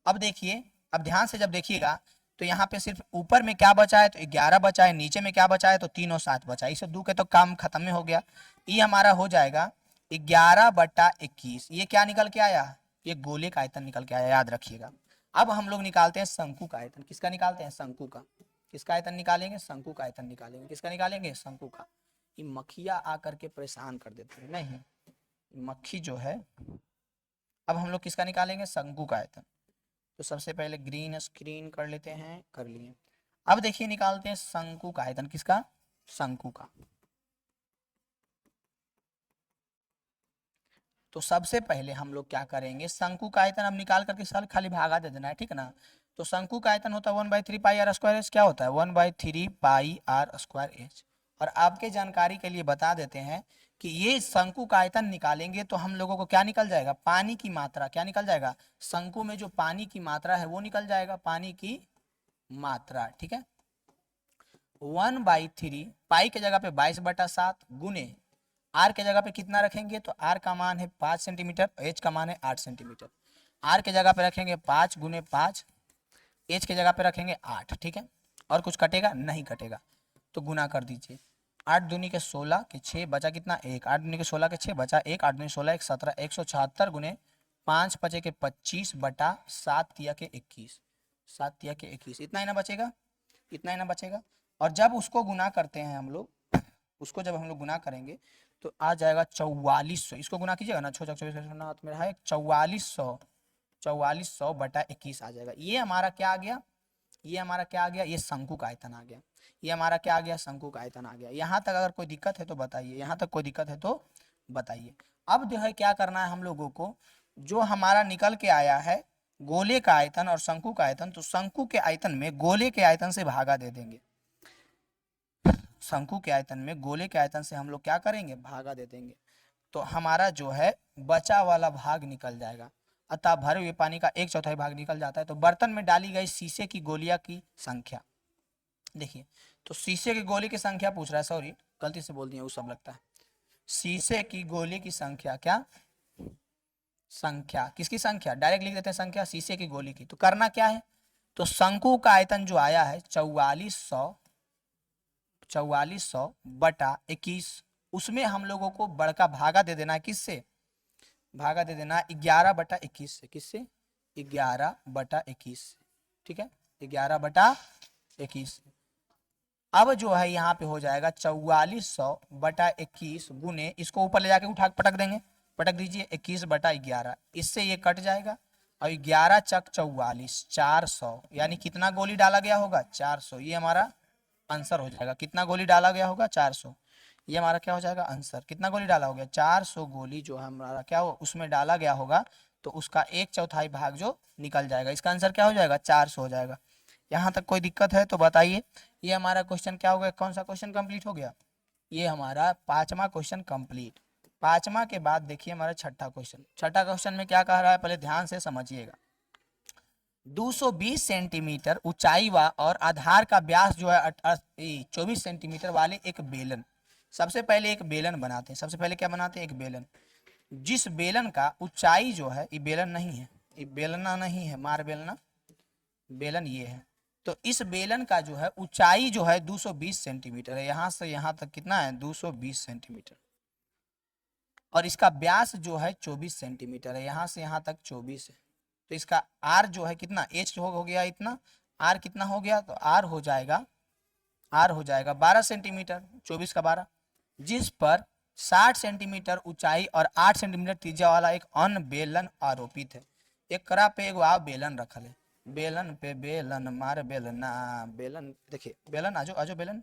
Speaker 1: अब देखिए, अब ध्यान से जब देखिएगा तो यहाँ पे सिर्फ ऊपर में क्या बचा है, तो 11 बचा है। नीचे में क्या बचा है, तो 3 और 7 बचा है। इसे 2 के तो काम खत्म में हो गया। ये हमारा हो जाएगा 11/21। ये क्या निकल के आया, ये गोले का आयतन निकल के आया, याद रखिएगा। अब हम लोग निकालते हैं शंकु का आयतन। किसका निकालते हैं, शंकु का। किसका आयतन निकालेंगे, शंकु का आयतन निकालेंगे। किसका निकालेंगे, शंकु का। ये मक्खिया आकर के परेशान कर देते हैं, नहीं मक्खी जो है। अब हम लोग किसका निकालेंगे, शंकु का आयतन। तो सबसे पहले ग्रीन स्क्रीन कर लेते हैं, कर लिए। अब देखिए, निकालते हैं शंकु का आयतन। किसका, शंकु का। तो सबसे पहले हम लोग क्या करेंगे, शंकु का आयतन अब निकाल करके साल खाली भागा दे देना है, ठीक है ना। तो शंकु का आयतन होता है 1/3 पाई r²h। क्या होता है, 1/3 पाई r²h। और आपके जानकारी के लिए बता देते हैं कि ये शंकु का आयतन निकालेंगे तो हम लोगों को क्या निकल जाएगा, पानी की मात्रा। क्या निकल जाएगा, शंकु में जो पानी की मात्रा है वो निकल जाएगा, पानी की मात्रा, ठीक है। 1/3 पाई के जगह पे 22/7 गुने आर के जगह पे कितना रखेंगे, तो आर का मान है 5 सेंटीमीटर, एच का मान है 8 सेंटीमीटर। आर के जगह पे रखेंगे 5 गुने 5, एच के जगह पे रखेंगे 8, ठीक है। और कुछ कटेगा, नहीं कटेगा, तो गुना कर दीजिए। 8 दूनी के 16 के 6 बचा कितना 1, 8 दूनी के 16 के 6 बचा 1, 8 दूनी 16 1 17, 176 गुने 5 पचे के 25 बटा 7 तिया के 21, 7 तिया के 21, इतना ही ना बचेगा, इतना ही ना बचेगा। और जब उसको गुना करते हैं हम लोग, उसको जब हम लोग गुना करेंगे तो आ जाएगा 4400, इसको गुना कीजिएगा ना, 24 मेरा है 4400, 4400 बटा 21 आ जाएगा। ये हमारा क्या आ गया, ये हमारा क्या आ गया, ये शंकु का आयतन आ गया। ये हमारा क्या आ गया, शंकु का आयतन आ गया। यहाँ तक अगर कोई दिक्कत है तो बताइए, यहाँ तक कोई दिक्कत है तो बताइए। अब जो है क्या करना है हम लोगों को, जो हमारा निकल के आया है गोले का आयतन और शंकु का आयतन, तो शंकु के आयतन में गोले के आयतन से भागा दे देंगे। शंकु के आयतन में गोले के आयतन से हम लोग क्या करेंगे, भागा दे देंगे। तो हमारा जो है बचा वाला भाग निकल जाएगा। अतः भरे हुए पानी का 1/4 भाग निकल जाता है। तो बर्तन में डाली गई शीशे की गोलियां की संख्या, देखिए तो शीशे की गोली की संख्या पूछ रहा है, सॉरी गलती से बोल दिया वो सब लगता है। शीशे की गोली की संख्या, क्या संख्या, किसकी संख्या, डायरेक्ट लिख देते हैं संख्या शीशे की गोली की। तो करना क्या है, तो शंकु का आयतन जो आया है 4400 बटा 21, उसमें हम लोगों को बड़का भागा दे देना है, किससे भागा दे देना 11/21 से, किससे 11/21 से, ठीक है 11/21। अब जो है यहाँ पे हो जाएगा 4400/21 गुने, इसको ऊपर ले जाके उठा पटक देंगे, पटक दीजिए 21/11, इससे ये कट जाएगा और 11 चक 44, 400, यानी कितना गोली डाला गया होगा 400, ये हमारा आंसर हो जाएगा। कितना गोली डाला गया होगा 400, ये हमारा क्या हो जाएगा आंसर। कितना गोली डाला हो गया 400 गोली जो है हमारा क्या हो उसमें डाला गया होगा, तो उसका 1/4 भाग जो निकल जाएगा, इसका आंसर क्या हो जाएगा 400 हो जाएगा। यहाँ तक कोई दिक्कत है तो बताइए। ये हमारा क्वेश्चन क्या हो गया, कौन सा क्वेश्चन कंप्लीट हो गया, ये हमारा 5वां क्वेश्चन कंप्लीट। 5वां के बाद देखिए हमारा 6ठा क्वेश्चन। 6ठा क्वेश्चन में क्या कह रहा है, पहले ध्यान से समझिएगा। 220 सेंटीमीटर ऊंचाई और आधार का व्यास जो है 24 सेंटीमीटर वाले एक बेलन, सबसे पहले एक बेलन बनाते हैं। सबसे पहले क्या बनाते हैं, एक बेलन। जिस बेलन का ऊंचाई जो है, ये बेलन नहीं है, ये बेलना नहीं है, मार बेलना, बेलन ये है। तो इस बेलन का जो है ऊंचाई जो है 220 सेंटीमीटर है, यहां से यहां तक कितना है 220 सेंटीमीटर, और इसका व्यास जो है 24 सेंटीमीटर है, यहां से यहां तक 24 है। तो इसका आर जो है कितना, एच हो गया इतना, आर कितना हो गया, तो आर हो जाएगा 12 सेंटीमीटर, 24 का 12, जिस पर 60 सेंटीमीटर ऊंचाई और 8 सेंटीमीटर त्रिज्या वाला एक अन्य बेलन आरोपित है। एक करा पे एगो आ बेलन रखल है, बेलन पे बेलन मार बेलना, बेलन देखिए बेलन, आजो आजो बेलन,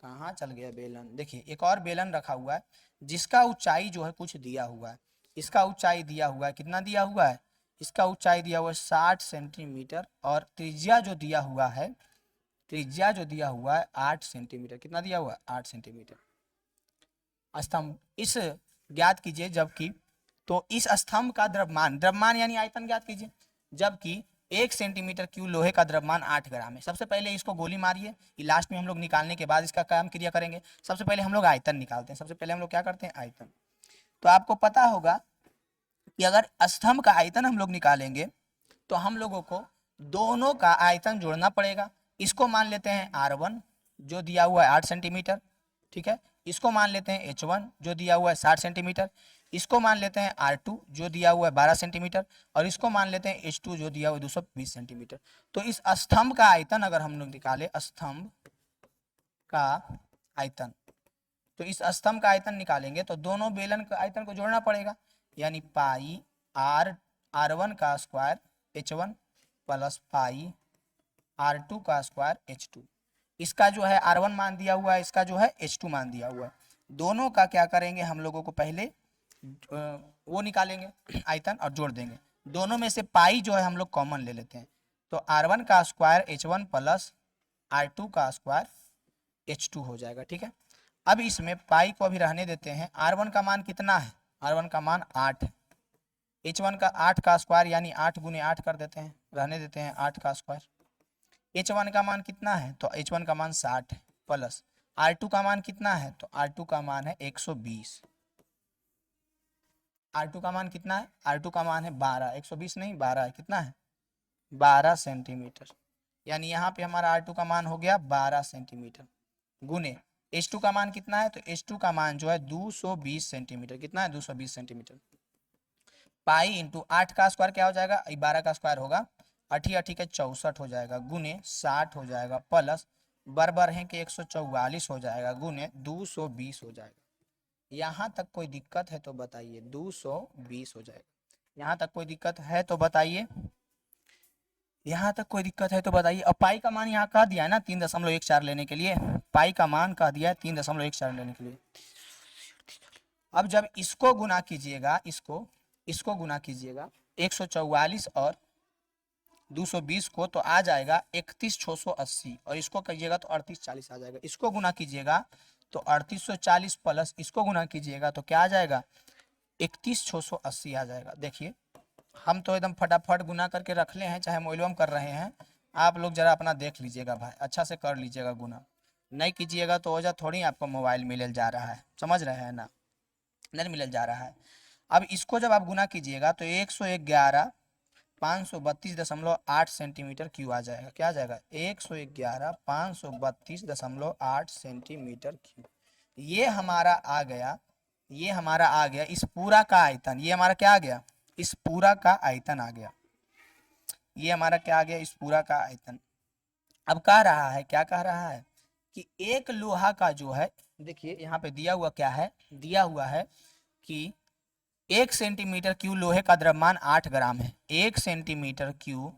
Speaker 1: कहाँ चल गया बेलन। देखिए एक और बेलन रखा हुआ है जिसका ऊंचाई जो है कुछ दिया हुआ है, इसका ऊंचाई दिया हुआ है, कितना दिया हुआ है, इसका ऊंचाई दिया हुआ है 60 सेंटीमीटर, और त्रिज्या जो दिया हुआ है, त्रिज्या जो दिया हुआ है 8 सेंटीमीटर, कितना दिया हुआ है 8 सेंटीमीटर। स्तंभ इस ज्ञात कीजिए, जबकि तो इस स्तंभ का द्रव्यमान, द्रव्यमान यानी आयतन ज्ञात कीजिए, जबकि 1 सेंटीमीटर क्यूब लोहे का द्रव्यमान 8 ग्राम है। सबसे पहले इसको गोली मारिए, लास्ट में हम लोग निकालने के बाद इसका काम क्रिया करेंगे। सबसे पहले हम लोग आयतन निकालते हैं, सबसे पहले हम लोग क्या करते हैं आयतन। तो आपको पता होगा कि अगर स्तंभ का आयतन हम लोग निकालेंगे तो हम लोगों को दोनों का आयतन जोड़ना पड़ेगा। इसको मान लेते हैं R1 जो दिया हुआ है 8 सेंटीमीटर, ठीक है, इसको मान लेते हैं H1 जो दिया हुआ है 60 सेंटीमीटर, इसको मान लेते हैं R2 जो दिया हुआ है 12 सेंटीमीटर, और इसको मान लेते हैं H2 जो दिया हुआ है 220 सेंटीमीटर। तो इस स्तंभ का आयतन अगर हम लोग निकाले, स्तंभ का आयतन, तो इस स्तंभ का आयतन निकालेंगे तो दोनों बेलन का आयतन को जोड़ना पड़ेगा, यानी पाई R1 का square H1 plus pi R2 का स्क्वायर H2। इसका जो है R1 मान दिया हुआ है, इसका जो है H2 मान दिया हुआ है। दोनों का क्या करेंगे हम लोगों को, पहले वो निकालेंगे आयतन और जोड़ देंगे। दोनों में से पाई जो है हम लोग कॉमन ले लेते हैं, तो R1 का स्क्वायर H1 प्लस R2 का स्क्वायर H2 हो जाएगा, ठीक है। अब इसमें पाई को अभी रहने देते हैं। R1 का मान कितना है, R1 का मान 8 है, H1 का 8 का स्क्वायर यानी 8 गुने 8 कर देते हैं, रहने देते हैं 8 का स्क्वायर। H1 का मान कितना है, तो H1 का मान 60 है, प्लस R2 का मान कितना है, तो R2 का मान है 120। R2 का मान कितना है, R2 का मान है 12, 120 नहीं 12 है, कितना है 12 सेंटीमीटर, यानी यहाँ पे हमारा R2 का मान हो गया 12 सेंटीमीटर, गुने H2 का मान कितना है, तो H2 का मान जो है 220 सेंटीमीटर, कितना है 220 सेंटीमीटर। पाई इंटू 8 का स्क्वायर क्या हो जाएगा, 12 का स्क्वायर होगा, 8 के 64 हो जाएगा, गुने 60 हो जाएगा, प्लस बराबर है कि 144 हो जाएगा, गुने 220 हो जाएगा। यहाँ तक कोई दिक्कत है तो बताइए, 220 हो जाएगा। यहाँ तक कोई दिक्कत है तो बताइए, यहाँ तक कोई दिक्कत है तो बताइए। अब पाई का मान यहाँ कह दिया है ना 3.14 लेने के लिए, पाई का मान कह दिया है 3.14 लेने के लिए। अब जब इसको गुना कीजिएगा, इसको गुना कीजिएगा 144 और 220 को, तो आ जाएगा 31,680, और इसको कहिएगा तो 3840 आ जाएगा। इसको गुना कीजिएगा तो 3840 प्लस इसको गुना कीजिएगा तो क्या आ जाएगा, 31,680 आ जाएगा। देखिए हम तो एकदम फटाफट गुना करके रख ले हैं, चाहे मोबाइल में कर रहे हैं, आप लोग जरा अपना देख लीजिएगा भाई, अच्छा से कर लीजिएगा गुना, नहीं कीजिएगा तो वजह थोड़ी आपको मोबाइल मिल जा रहा है, समझ रहे हैं ना, नहीं मिल जा रहा है। अब इसको जब आप गुना कीजिएगा तो 111,532.8 सेंटीमीटर क्यू आ जाएगा, क्या आ जाएगा 111,532.8 सेंटीमीटर क्यू। ये हमारा आ गया, ये हमारा आ गया इस पूरा का आयतन, ये हमारा क्या आ गया, इस पूरा का आयतन आ गया, ये हमारा क्या आ गया, इस पूरा का आयतन। अब कह रहा है, क्या कह रहा है कि एक लोहा का जो है, देखिए यहाँ पे दिया हुआ क्या है, दिया हुआ है कि 1 सेंटीमीटर क्यू लोहे का द्रव्यमान 8 ग्राम है। 1 सेंटीमीटर क्यू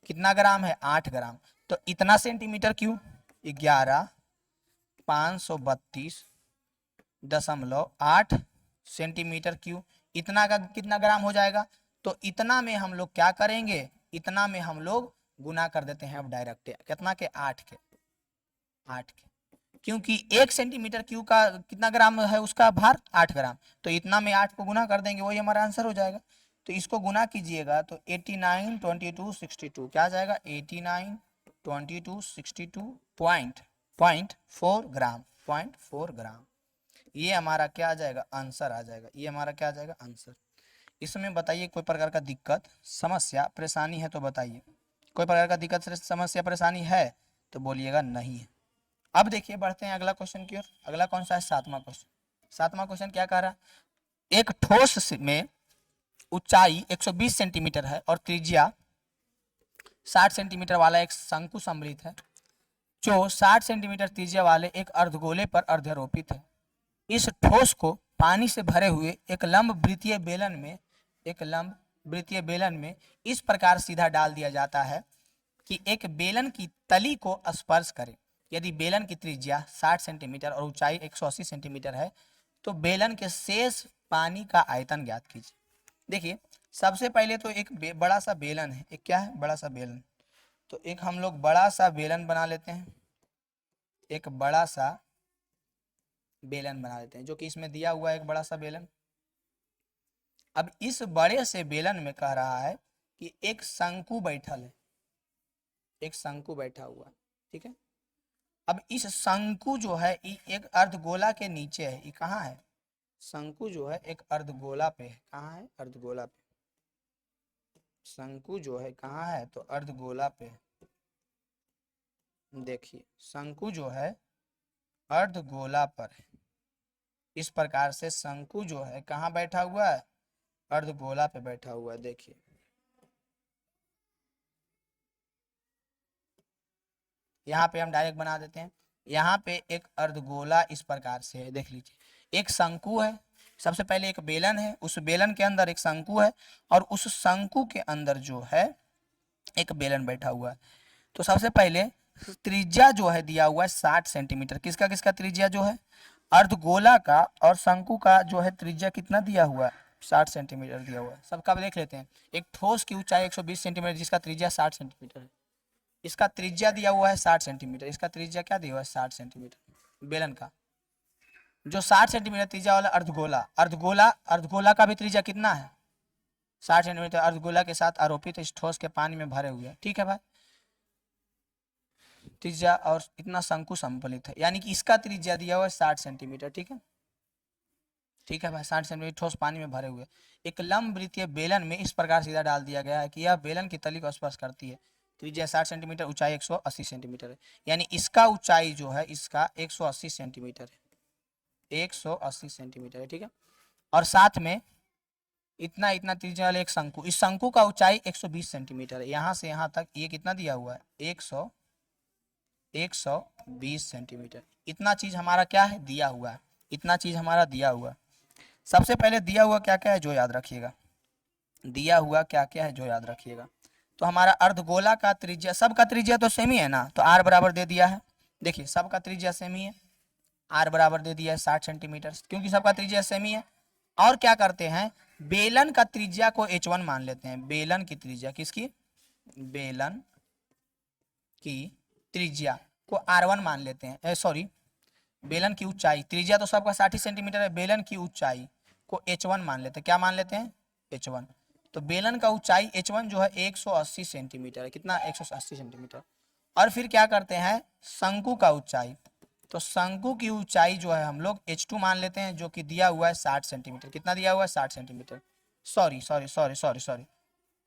Speaker 1: कितना ग्राम है, 8 ग्राम। तो इतना सेंटीमीटर क्यू 11,532.8 सेंटीमीटर क्यू, इतना का कितना ग्राम हो जाएगा, तो इतना में हम लोग क्या करेंगे, इतना में हम लोग गुना कर देते हैं अब डायरेक्ट, कितना के 8 के, 8 के, क्योंकि 1 सेंटीमीटर क्यू का कितना ग्राम है, उसका भार 8 ग्राम, तो इतना में 8 को गुना कर देंगे, वही हमारा आंसर हो जाएगा। तो इसको गुना कीजिएगा तो 89 22 62 क्या आ जाएगा, 89 22 62 पॉइंट 4 ग्राम, 0.4 ग्राम। ये हमारा क्या आ जाएगा, आंसर आ जाएगा, ये हमारा क्या आ जाएगा, आंसर। इसमें बताइए कोई प्रकार का दिक्कत समस्या परेशानी है तो बताइए, कोई प्रकार का दिक्कत समस्या परेशानी है तो बोलिएगा नहीं है। अब देखिए बढ़ते हैं अगला क्वेश्चन की ओर। अगला कौन सा है, 7वां क्वेश्चन। 7वां क्वेश्चन क्या कह रहा है, एक ठोस में ऊंचाई 120 सेंटीमीटर है और त्रिज्या 60 सेंटीमीटर वाला एक शंकु सम्मिलित है, जो 60 सेंटीमीटर त्रिज्या वाले एक अर्धगोले पर अर्धारोपित है। इस ठोस को पानी से भरे हुए एक लंब वृत्तीय बेलन में इस प्रकार सीधा डाल दिया जाता है कि एक बेलन की तली को स्पर्श करे। यदि बेलन की त्रिज्या 60 सेंटीमीटर और ऊंचाई 180 सेंटीमीटर है तो बेलन के शेष पानी का आयतन ज्ञात कीजिए। देखिए सबसे पहले तो एक बड़ा सा बेलन है, एक क्या है, बड़ा सा बेलन। तो एक हम लोग बड़ा सा बेलन बना लेते हैं, एक बड़ा सा बेलन बना लेते हैं, जो कि इसमें दिया हुआ है एक बड़ा सा बेलन। अब इस बड़े से बेलन में कह रहा है कि एक शंकु बैठल है, एक शंकु बैठा हुआ है, ठीक है। अब इस शंकु जो है एक अर्धगोला के नीचे है, ये कहाँ है, शंकु जो है एक अर्धगोला पे है, कहाँ है, अर्धगोला पे। शंकु जो है कहाँ है, तो अर्धगोला पे है। देखिए शंकु जो है अर्धगोला पर है, इस प्रकार से शंकु जो है कहाँ बैठा हुआ है, अर्धगोला पे बैठा हुआ है। देखिए यहाँ पे हम डायरेक्ट बना देते हैं, यहाँ पे एक अर्धगोला इस प्रकार से है, देख लीजिए एक शंकु है, सबसे पहले एक बेलन है, उस बेलन के अंदर एक शंकु है और उस शंकु के अंदर जो है एक बेलन बैठा हुआ है। तो सबसे पहले त्रिज्या जो है दिया हुआ है 60 सेंटीमीटर, किसका किसका त्रिज्या जो है, अर्धगोला का और शंकु का जो है त्रिज्या कितना दिया हुआ है, 60 सेंटीमीटर दिया हुआ है। सबका देख लेते हैं। एक ठोस की ऊंचाई 120 सेंटीमीटर जिसका त्रिज्या 60 सेंटीमीटर है, इसका त्रिज्या दिया हुआ है 60 सेंटीमीटर, इसका त्रिज्या क्या दिया हुआ है 60 सेंटीमीटर बेलन का। जो 60 सेंटीमीटर त्रिज्या वाला अर्धगोला का भी त्रिज्या कितना है, 60 सेंटीमीटर, अर्धगोला के साथ आरोपित इस ठोस के पानी में भरे हुए, ठीक है भाई। त्रिज्या और इतना शंकु सम्मिलित है, यानी कि इसका त्रिज्या दिया हुआ है 60 सेंटीमीटर, ठीक है, ठीक है भाई। 60 सेंटीमीटर ठोस पानी में भरे हुए एक लंब वृत्तीय बेलन में इस प्रकार सीधा डाल दिया गया है कि यह बेलन की तली को स्पर्श करती है। त्रिज्या 60 सेंटीमीटर, ऊंचाई 180 सेंटीमीटर है, यानी इसका ऊंचाई जो है इसका 180 सेंटीमीटर है, 180 सेंटीमीटर है, ठीक है। और साथ में इतना इतना त्रिज्या वाले एक शंकु, इस शंकु का ऊंचाई 120 सेंटीमीटर है, यहाँ से यहाँ तक ये कितना दिया हुआ है 120 सेंटीमीटर। इतना चीज हमारा क्या है दिया हुआ है, इतना चीज हमारा दिया हुआ है। सबसे पहले दिया हुआ क्या क्या है जो याद रखिएगा, दिया हुआ क्या क्या है जो याद रखिएगा। तो हमारा अर्धगोला का त्रिज्या, सबका त्रिज्या तो सेम ही है ना, तो आर बराबर दे दिया है, देखिए सबका त्रिज्या सेम ही है, आर बराबर दे दिया है 60 सेंटीमीटर, क्योंकि सबका त्रिज्या सेम ही है। और क्या करते हैं, बेलन का त्रिज्या को h1 मान लेते हैं, बेलन की त्रिज्या, किसकी, बेलन की त्रिज्या को r1 मान लेते हैं, सॉरी बेलन की ऊंचाई, त्रिज्या तो सबका 60 सेंटीमीटर है, बेलन की ऊंचाई को h1 मान लेते हैं, क्या मान लेते हैं h1। तो बेलन का ऊंचाई h1 जो है 180 सेंटीमीटर है, कितना 180 सेंटीमीटर। और फिर क्या करते हैं शंकु का ऊंचाई, तो शंकु की ऊंचाई जो है हम लोग h2 मान लेते हैं, जो कि दिया हुआ है 60 सेंटीमीटर, कितना दिया हुआ है 60 centimetre, sorry sorry sorry sorry sorry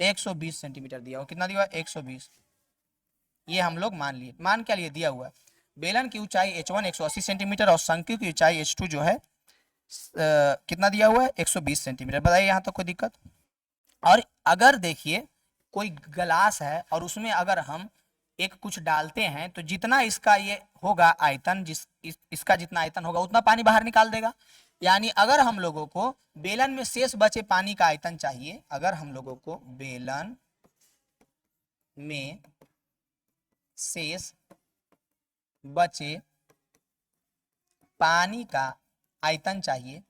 Speaker 1: 120 centimetre दिया हुआ, कितना दिया हुआ है 120, ये हम लोग मान लिए, मान क्या लिए दिया हुआ है बेलन की ऊंचाई h1 180 सेंटीमीटर और शंकु की ऊंचाई h2 जो है कितना दिया हुआ है 120 सेंटीमीटर। बताइए यहाँ तो कोई दिक्कत। और अगर देखिए कोई गिलास है और उसमें अगर हम एक कुछ डालते हैं तो जितना इसका ये होगा आयतन, इसका जितना आयतन होगा उतना पानी बाहर निकाल देगा। यानी अगर हम लोगों को बेलन में शेष बचे पानी का आयतन चाहिए, अगर हम लोगों को बेलन में शेष बचे पानी का आयतन चाहिए,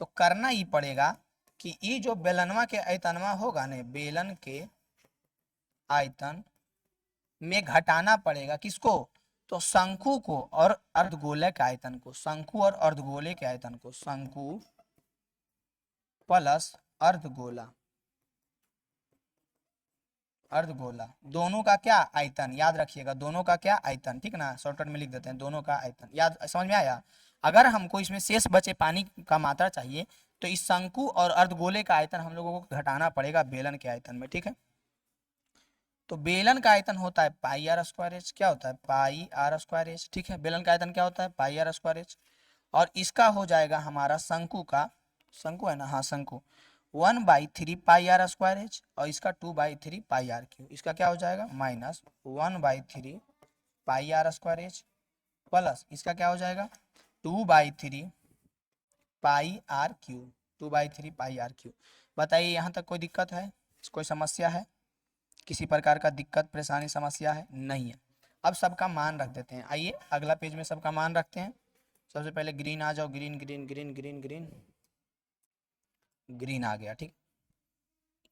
Speaker 1: तो करना ही पड़ेगा कि ये जो बेलनवा के आयतनवा होगा ने, बेलन के आयतन में घटाना पड़ेगा किसको, तो शंकु को और अर्धगोले के आयतन को, शंकु और अर्धगोले के आयतन को, शंकु प्लस अर्धगोला, अर्धगोला दोनों का क्या आयतन, याद रखिएगा दोनों का क्या आयतन, ठीक ना, शॉर्टकट में लिख देते हैं दोनों का आयतन, याद समझ में आया। अगर हमको इसमें शेष बचे पानी का मात्रा चाहिए तो इस शंकु और अर्धगोले का आयतन हम लोगों को घटाना पड़ेगा बेलन के आयतन में, ठीक है। तो बेलन का आयतन होता है पाई आर स्क्वायर एच, क्या होता है पाई आर स्क्वायर एच, ठीक है। बेलन का आयतन क्या होता है पाई आर स्क्वायर एच। और इसका हो जाएगा हमारा शंकु का, शंकु है ना, हाँ शंकु 1/3 पाई आर स्क्वायर एच, और इसका 2/3 पाई आर क्यू, इसका क्या हो जाएगा minus 1/3 pi R square H, plus इसका क्या हो जाएगा 2/3 pi R cube, 2/3 pi R cube. बताइए यहाँ तक कोई दिक्कत है, कोई समस्या है, किसी प्रकार का दिक्कत परेशानी समस्या है, नहीं है। अब सबका मान रख देते हैं, आइए अगला पेज में सबका मान रखते हैं। सबसे पहले ग्रीन आ जाओ, green green green green green green आ गया, ठीक।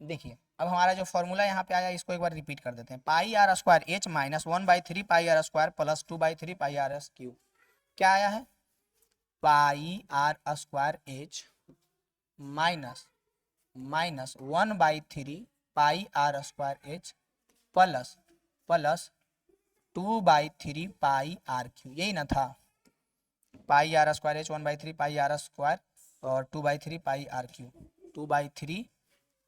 Speaker 1: देखिए अब हमारा जो फॉर्मूला यहाँ पे आया इसको एक बार रिपीट कर देते हैं, pi R square H minus 1/3 pi R square plus 2/3 pi R एस क्यू, क्या आया है pi R square H minus 1/3 pi R square H plus 2/3 pi R cube, यही ना था, pi R square H 1/3 pi R square और 2/3 pi R cube, 2/3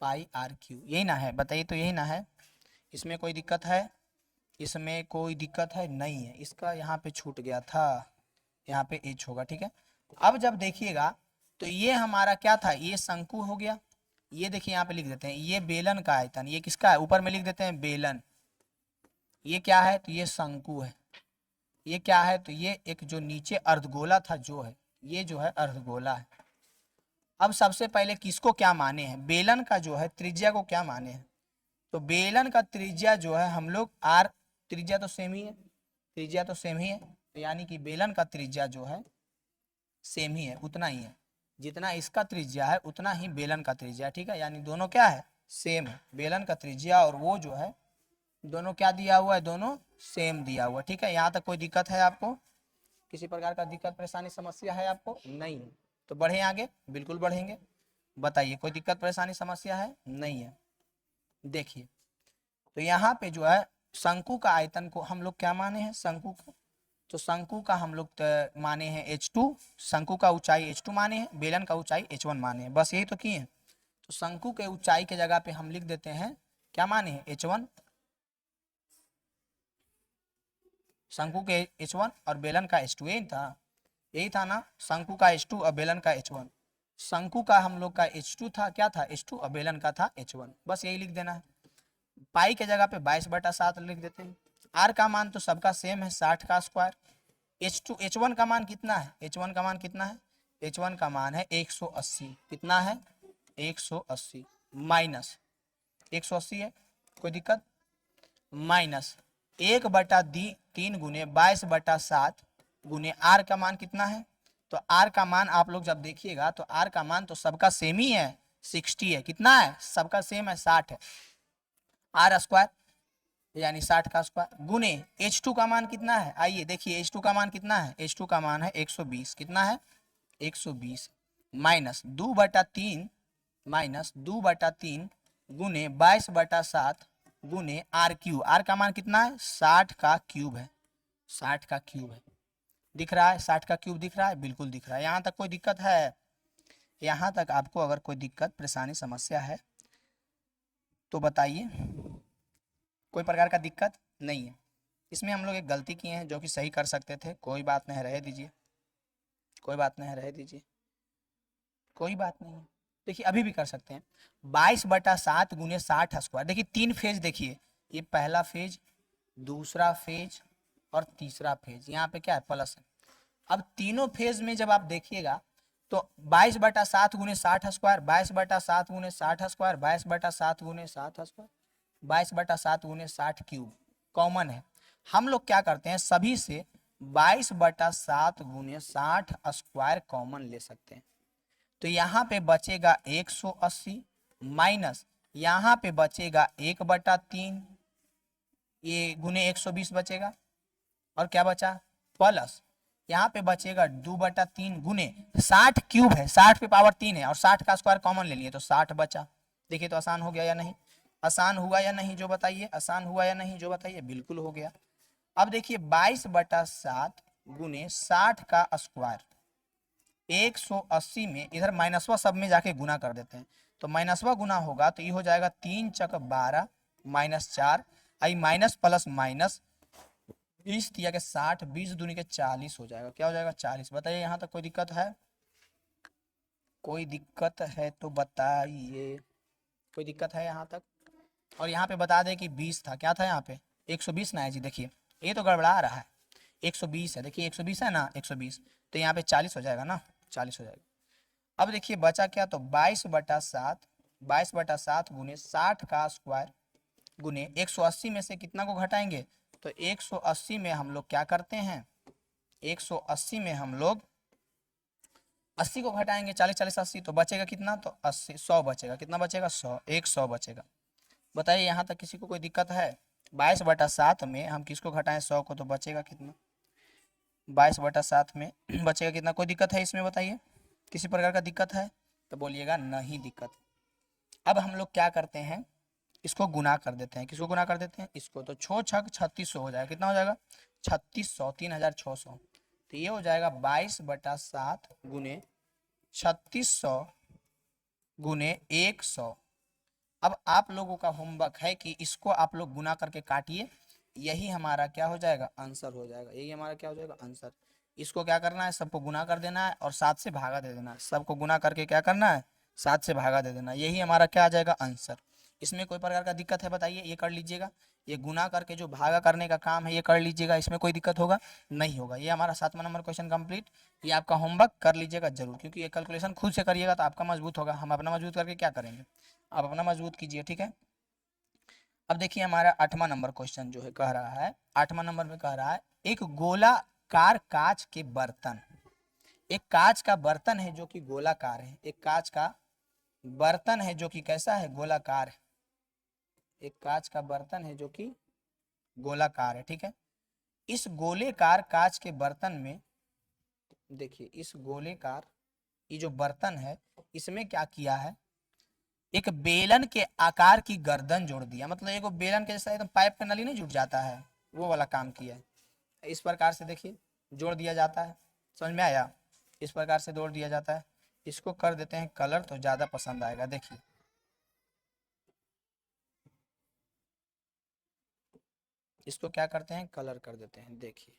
Speaker 1: pi R cube, यही ना है, बताइए तो यही ना है। इसमें कोई दिक्कत है, इसमें कोई दिक्कत है नहीं है, इसका यहाँ पे छूट गया था, यहाँ पे एच होगा, ठीक है। अब जब देखिएगा तो ये हमारा क्या था, ये शंकु हो गया, ये देखिए यहाँ पे लिख देते हैं ये बेलन का आयतन, ये किसका है ऊपर में लिख देते हैं बेलन, ये क्या है तो ये शंकु है, ये क्या है तो ये एक जो नीचे अर्धगोला था जो है, ये जो है अर्धगोला है। अब सबसे पहले किसको क्या माने हैं, बेलन का जो है त्रिज्या को क्या माने हैं, तो बेलन का त्रिज्या जो है हम लोग आर, त्रिज्या तो सेम ही है, त्रिज्या तो सेम ही है, तो यानी कि बेलन का त्रिज्या जो है सेम ही है, उतना ही है, जितना इसका त्रिज्या है उतना ही बेलन का त्रिज्या, ठीक है। यानी दोनों क्या है सेम है, बेलन का त्रिज्या और वो जो है दोनों क्या दिया हुआ है, दोनों सेम दिया हुआ, ठीक है। यहाँ तक कोई दिक्कत है आपको, किसी प्रकार का दिक्कत परेशानी समस्या है आपको, नहीं है, तो बढ़े आगे, बिल्कुल बढ़ेंगे। बताइए कोई दिक्कत परेशानी समस्या है, नहीं है। देखिए तो यहाँ पे जो है शंकु का आयतन को हम लोग क्या माने हैं, शंकु का, तो शंकु का हम लोग माने हैं h2, शंकु का ऊंचाई h2 माने हैं, बेलन का ऊंचाई h1 माने हैं, बस यही तो किए हैं। तो शंकु के ऊंचाई के जगह पे हम लिख देते हैं क्या माने हैं h1, शंकु के H1 और बेलन का H2, यही था ना, शंकु का H2 और बेलन का H1। शंकु का हम लोग का H2 था, क्या था H2, और बेलन का था H1, बस यही लिख देना है। पाई के जगह पे 22/7 लिख देते हैं। आर का मान तो सबका सेम है 60 का स्क्वायर। H1 का मान कितना है, H1 का मान कितना है, H1 का मान है 180, कितना है 180 माइनस 180 है, कोई दिक्कत, माइनस 1/3 गुने 22/7 गुने आर का मान कितना है, तो आर का मान आप लोग जब देखिएगा तो आर का मान तो सबका सेम ही है 60 है, कितना है सबका सेम है 60 है, आर स्क्वायर यानी 60 का स्क्वायर गुने H2 का मान कितना है, आइए देखिए H2 का मान कितना है, H2 का मान है 120, कितना है 120 माइनस 2/3 गुने 22/7 गुने आर क्यूब, आर का मान कितना है 60 का क्यूब है, 60 का क्यूब है, दिख रहा है 60 का क्यूब दिख रहा है, बिल्कुल दिख रहा है। यहाँ तक कोई दिक्कत है, यहाँ तक आपको अगर कोई दिक्कत परेशानी समस्या है तो बताइए, कोई प्रकार का दिक्कत नहीं है। इसमें हम लोग एक गलती किए हैं जो कि सही कर सकते थे, कोई बात नहीं, रह दीजिए, कोई बात नहीं, रह दीजिए, कोई बात नहीं है। देखिए अभी भी कर सकते हैं, 22/7 गुने 60 स्क्वायर, देखिए 3 फेज, देखिए ये पहला फेज, दूसरा फेज और तीसरा फेज, यहाँ पे क्या है प्लस है। अब तीनों फेज में जब आप देखिएगा तो 22/7 गुने 60 स्क्वायर, 22/7 गुने 60 स्क्वायर, 22/7 गुने 60 स्क्वायर, 22/7 गुने 60 क्यूब कॉमन है। हम लोग क्या करते हैं, सभी से 22/7 गुने 60 स्क्वायर कॉमन ले सकते हैं, तो यहाँ पे बचेगा 180 माइनस यहाँ पे बचेगा 1/3, ये गुने 120 बचेगा, और क्या बचा प्लस यहाँ पे बचेगा 2/3 गुने 60 क्यूब है, 60 पे पावर 3 है और 60 का स्क्वायर कॉमन ले लिए तो 60 बचा। देखिए तो आसान हो गया या नहीं, आसान हुआ या नहीं जो बताइए, आसान हुआ या नहीं जो बताइए, बिल्कुल हो गया। अब देखिए 22/7 गुने 60 का स्क्वायर 180 में इधर माइनसवा सब में जाके गुना कर देते हैं, तो माइनसवा गुना होगा तो ये हो जाएगा 3 चक 12 माइनस 4, आई माइनस प्लस माइनस 20 दिया के 60, 20 दूनी के 40 हो जाएगा, क्या हो जाएगा 40। बताइए यहाँ तक कोई दिक्कत है, कोई दिक्कत है तो बताइए, कोई दिक्कत है यहाँ तक। और यहाँ पे बता दें कि 20 था, क्या था यहाँ पे 120 ना है जी, देखिए ये तो गड़बड़ा रहा है, 120 है, देखिए 120 है ना 120, तो यहाँ पे 40 हो जाएगा ना, 40 हो जाएगा। अब देखिए बचा क्या, तो 22/7 गुने 60 का स्क्वायर गुने 180 में से कितना को घटाएंगे, तो 180 में हम लोग क्या करते हैं, 180 में हम लोग 80 को घटाएंगे, 40 40 80, तो बचेगा कितना, तो 80 100 बचेगा, कितना बचेगा 100, 100 बचेगा। बताइए यहाँ तक किसी को कोई दिक्कत है, 22/7 में हम किसको घटाएं 100 को, तो बचेगा कितना, 22/7 में बचेगा कितना, कोई दिक्कत है इसमें बताइए, किसी प्रकार का दिक्कत है तो बोलिएगा नहीं दिक्कत। अब हम लोग क्या करते हैं, इसको गुना कर देते हैं, किसको गुना कर देते हैं, इसको, तो 6×6 = 3600 हो जाएगा, कितना हो जाएगा 3600, 3600, तो ये हो जाएगा 22/7 गुने 3600 गुने 100। अब आप लोगों का होमवर्क है कि इसको आप लोग गुना करके काटिए, यही हमारा क्या हो जाएगा आंसर हो जाएगा, यही हमारा क्या हो जाएगा आंसर। इसको क्या करना है, सबको गुना कर देना है और 7 से भागा दे देना है, सबको गुना करके क्या करना है 7 से भागा दे देना है, यही हमारा क्या आ जाएगा आंसर। इसमें कोई प्रकार का दिक्कत है बताइए, ये कर लीजिएगा, ये गुना करके जो भागा करने का काम है ये कर लीजिएगा, इसमें कोई दिक्कत होगा नहीं होगा। ये हमारा 7वां नंबर क्वेश्चन कंप्लीट, ये आपका होमवर्क कर लीजिएगा जरूर, क्योंकि ये कैलकुलेशन खुद से करिएगा तो आपका मजबूत होगा, हम अपना मजबूत करके क्या करेंगे, आप अपना मजबूत कीजिए, ठीक है। अब देखिए हमारा 8वां नंबर क्वेश्चन जो है कह रहा है, 8वां नंबर में कह रहा है, एक गोलाकार कांच के बर्तन, एक कांच का बर्तन है जो कि गोलाकार है, एक कांच का बर्तन है जो कि कैसा है गोलाकार है, एक कांच का बर्तन है जो कि गोलाकार है, ठीक है। इस गोलेकार कांच के बर्तन में देखिए, इस गोलेकार ये जो बर्तन है इसमें क्या किया है, एक बेलन के आकार की गर्दन जोड़ दिया, मतलब एक बेलन के जैसा एकदम पाइप का नली नहीं जुट जाता है वो वाला काम किया है। इस प्रकार से देखिए जोड़ दिया जाता है, समझ में आया, इस प्रकार से जोड़ दिया जाता है। इसको कर देते हैं कलर तो ज्यादा पसंद आएगा, देखिए इसको क्या करते हैं, कलर कर देते हैं। देखिए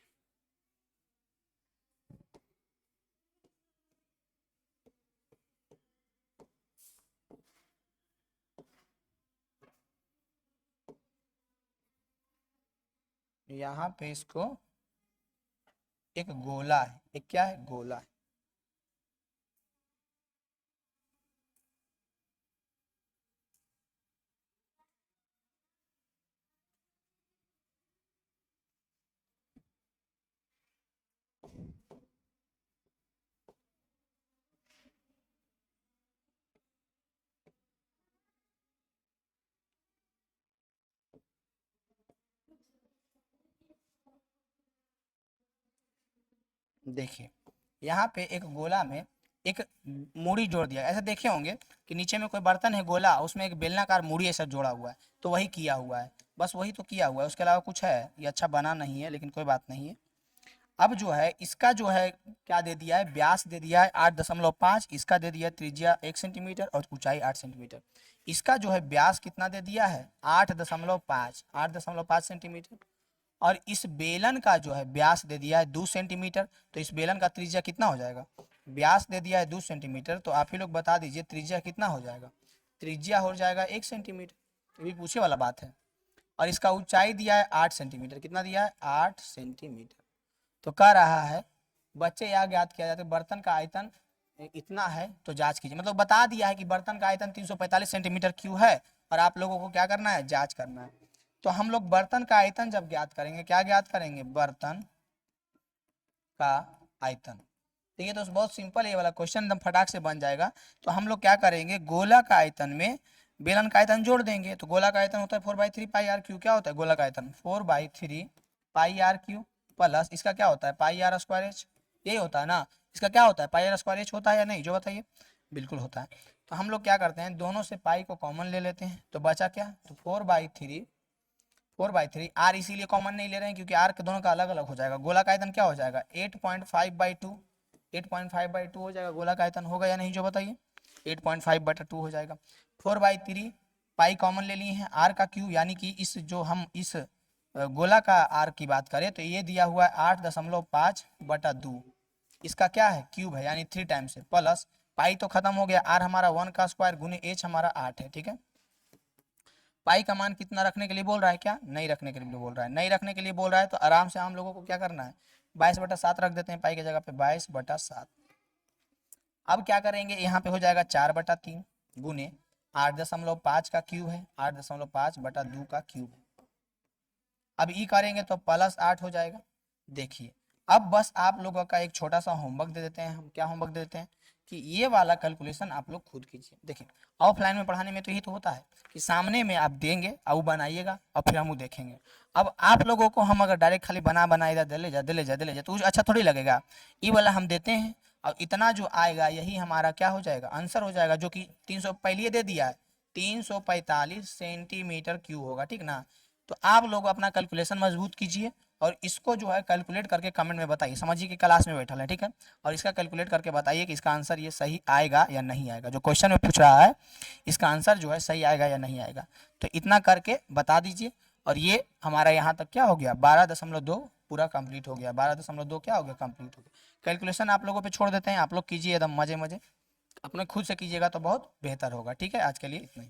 Speaker 1: यहाँ पे इसको एक गोला है, एक क्या है, गोला है। देखिए यहाँ पे एक गोला में एक मूड़ी जोड़ दिया, ऐसे देखे होंगे कि नीचे में कोई बर्तन है गोला, उसमें एक बेलनाकार मूड़ी ऐसा जोड़ा हुआ है, तो वही किया हुआ है, बस वही तो किया हुआ है, उसके अलावा कुछ है? ये अच्छा बना नहीं है, लेकिन कोई बात नहीं है। अब जो है इसका जो है क्या दे दिया है, व्यास दे दिया है 8.5, इसका दे दिया त्रिज्या 1 सेंटीमीटर और ऊंचाई 8 सेंटीमीटर। इसका जो है व्यास कितना दे दिया है, 8.5 और इस बेलन का जो है व्यास दे दिया है 2 सेंटीमीटर। तो इस बेलन का त्रिज्या कितना हो जाएगा, व्यास दे दिया है 2 सेंटीमीटर, तो आप ही लोग बता दीजिए त्रिज्या कितना हो जाएगा। त्रिज्या हो जाएगा 1 सेंटीमीटर, ये भी पूछे वाला बात है। और इसका ऊंचाई दिया है 8 सेंटीमीटर, कितना दिया है, 8 सेंटीमीटर। तो कह रहा है बच्चे यहाँ ज्ञात किया जाता है बर्तन का आयतन इतना है, तो जांच कीजिए। मतलब बता दिया है कि बर्तन का आयतन 345 सेंटीमीटर क्यूब है, और आप लोगों को क्या करना है, जांच करना है। तो हम लोग बर्तन का आयतन जब ज्ञात करेंगे, क्या ज्ञात करेंगे, बर्तन का आयतन। तो ये तो बहुत सिंपल है, ये वाला क्वेश्चन एकदम फटाक से बन जाएगा। तो हम लोग क्या करेंगे, गोला का आयतन में बेलन का आयतन जोड़ देंगे। तो गोला का आयतन होता है 4/3 पाई आर क्यू। क्या होता है गोला का आयतन, 4/3 पाई आर क्यू, प्लस इसका क्या होता है, पाई आर स्क्वायर एच। यही होता है ना, इसका क्या होता है, पाई आर स्क्वायर एच होता है या नहीं, जो बताइए। बिल्कुल होता है। तो हम लोग क्या करते हैं, दोनों से पाई को कॉमन ले लेते हैं, तो बचा क्या, तो 4/3 आर इसीलिए कॉमन नहीं ले रहे हैं क्योंकि आर के दोनों का अलग अलग हो जाएगा। गोला का आयतन क्या हो जाएगा, 8.5/2, 8.5/2 हो जाएगा। गोला का आयतन होगा या नहीं, जो बताइए, 8.5/2 हो जाएगा। 4/3 पाई कॉमन ले लिए हैं, आर का क्यू, यानी कि इस जो हम इस गोला का आर की बात करें तो ये दिया हुआ है 8.5/2, इसका क्या है, क्यूब है, यानी 3 टाइम्स है, प्लस पाई तो खत्म हो गया, आर हमारा 1 का स्क्वायर गुने एच हमारा 8 है, ठीक है। पाई का मान कितना रखने के लिए बोल रहा है, क्या नहीं रखने के लिए बोल रहा है, नहीं रखने के लिए बोल रहा है, तो आराम से हम लोगों को क्या करना है, 22/7 रख देते हैं, पाई की जगह पे 22/7। अब क्या करेंगे, यहाँ पे हो जाएगा 4/3 गुने 8.5 का क्यूब है, 8.5/2 का क्यूब है। अब ई करेंगे तो +8 हो जाएगा। देखिए अब बस आप लोगों का एक छोटा सा होमवर्क दे देते हैं, हम क्या होमवर्क दे देते हैं कि ये वाला कैलकुलेशन आप लोग खुद कीजिए। देखिए ऑफलाइन में पढ़ाने में तो यही तो होता है कि सामने में आप देंगे और बनाइएगा और फिर हम देखेंगे। अब आप लोगों को हम अगर डायरेक्ट खाली बनाएगा दे ले जा तो कुछ अच्छा थोड़ी लगेगा। ये वाला हम देते हैं और इतना जो आएगा यही हमारा क्या हो जाएगा, आंसर हो जाएगा, जो कि 300 पहले दे दिया है, 345 सेंटीमीटर क्यूब होगा, ठीक ना। तो आप लोग अपना कैलकुलेशन मजबूत कीजिए और इसको जो है कैलकुलेट करके कमेंट में बताइए, समझिए कि क्लास में बैठा है, ठीक है। और इसका कैलकुलेट करके बताइए कि इसका आंसर ये सही आएगा या नहीं आएगा, जो क्वेश्चन में पूछ रहा है इसका आंसर जो है सही आएगा या नहीं आएगा। तो इतना करके बता दीजिए। और ये हमारा यहाँ तक क्या हो गया, 12.2 पूरा कंप्लीट हो गया, 12.2 क्या हो गया, कंप्लीट हो गया। कैलकुलेशन आप लोगों पे छोड़ देते हैं, आप लोग कीजिए एकदम मजे मजे, अपने खुद से कीजिएगा तो बहुत बेहतर होगा। ठीक है, आज के लिए इतना ही।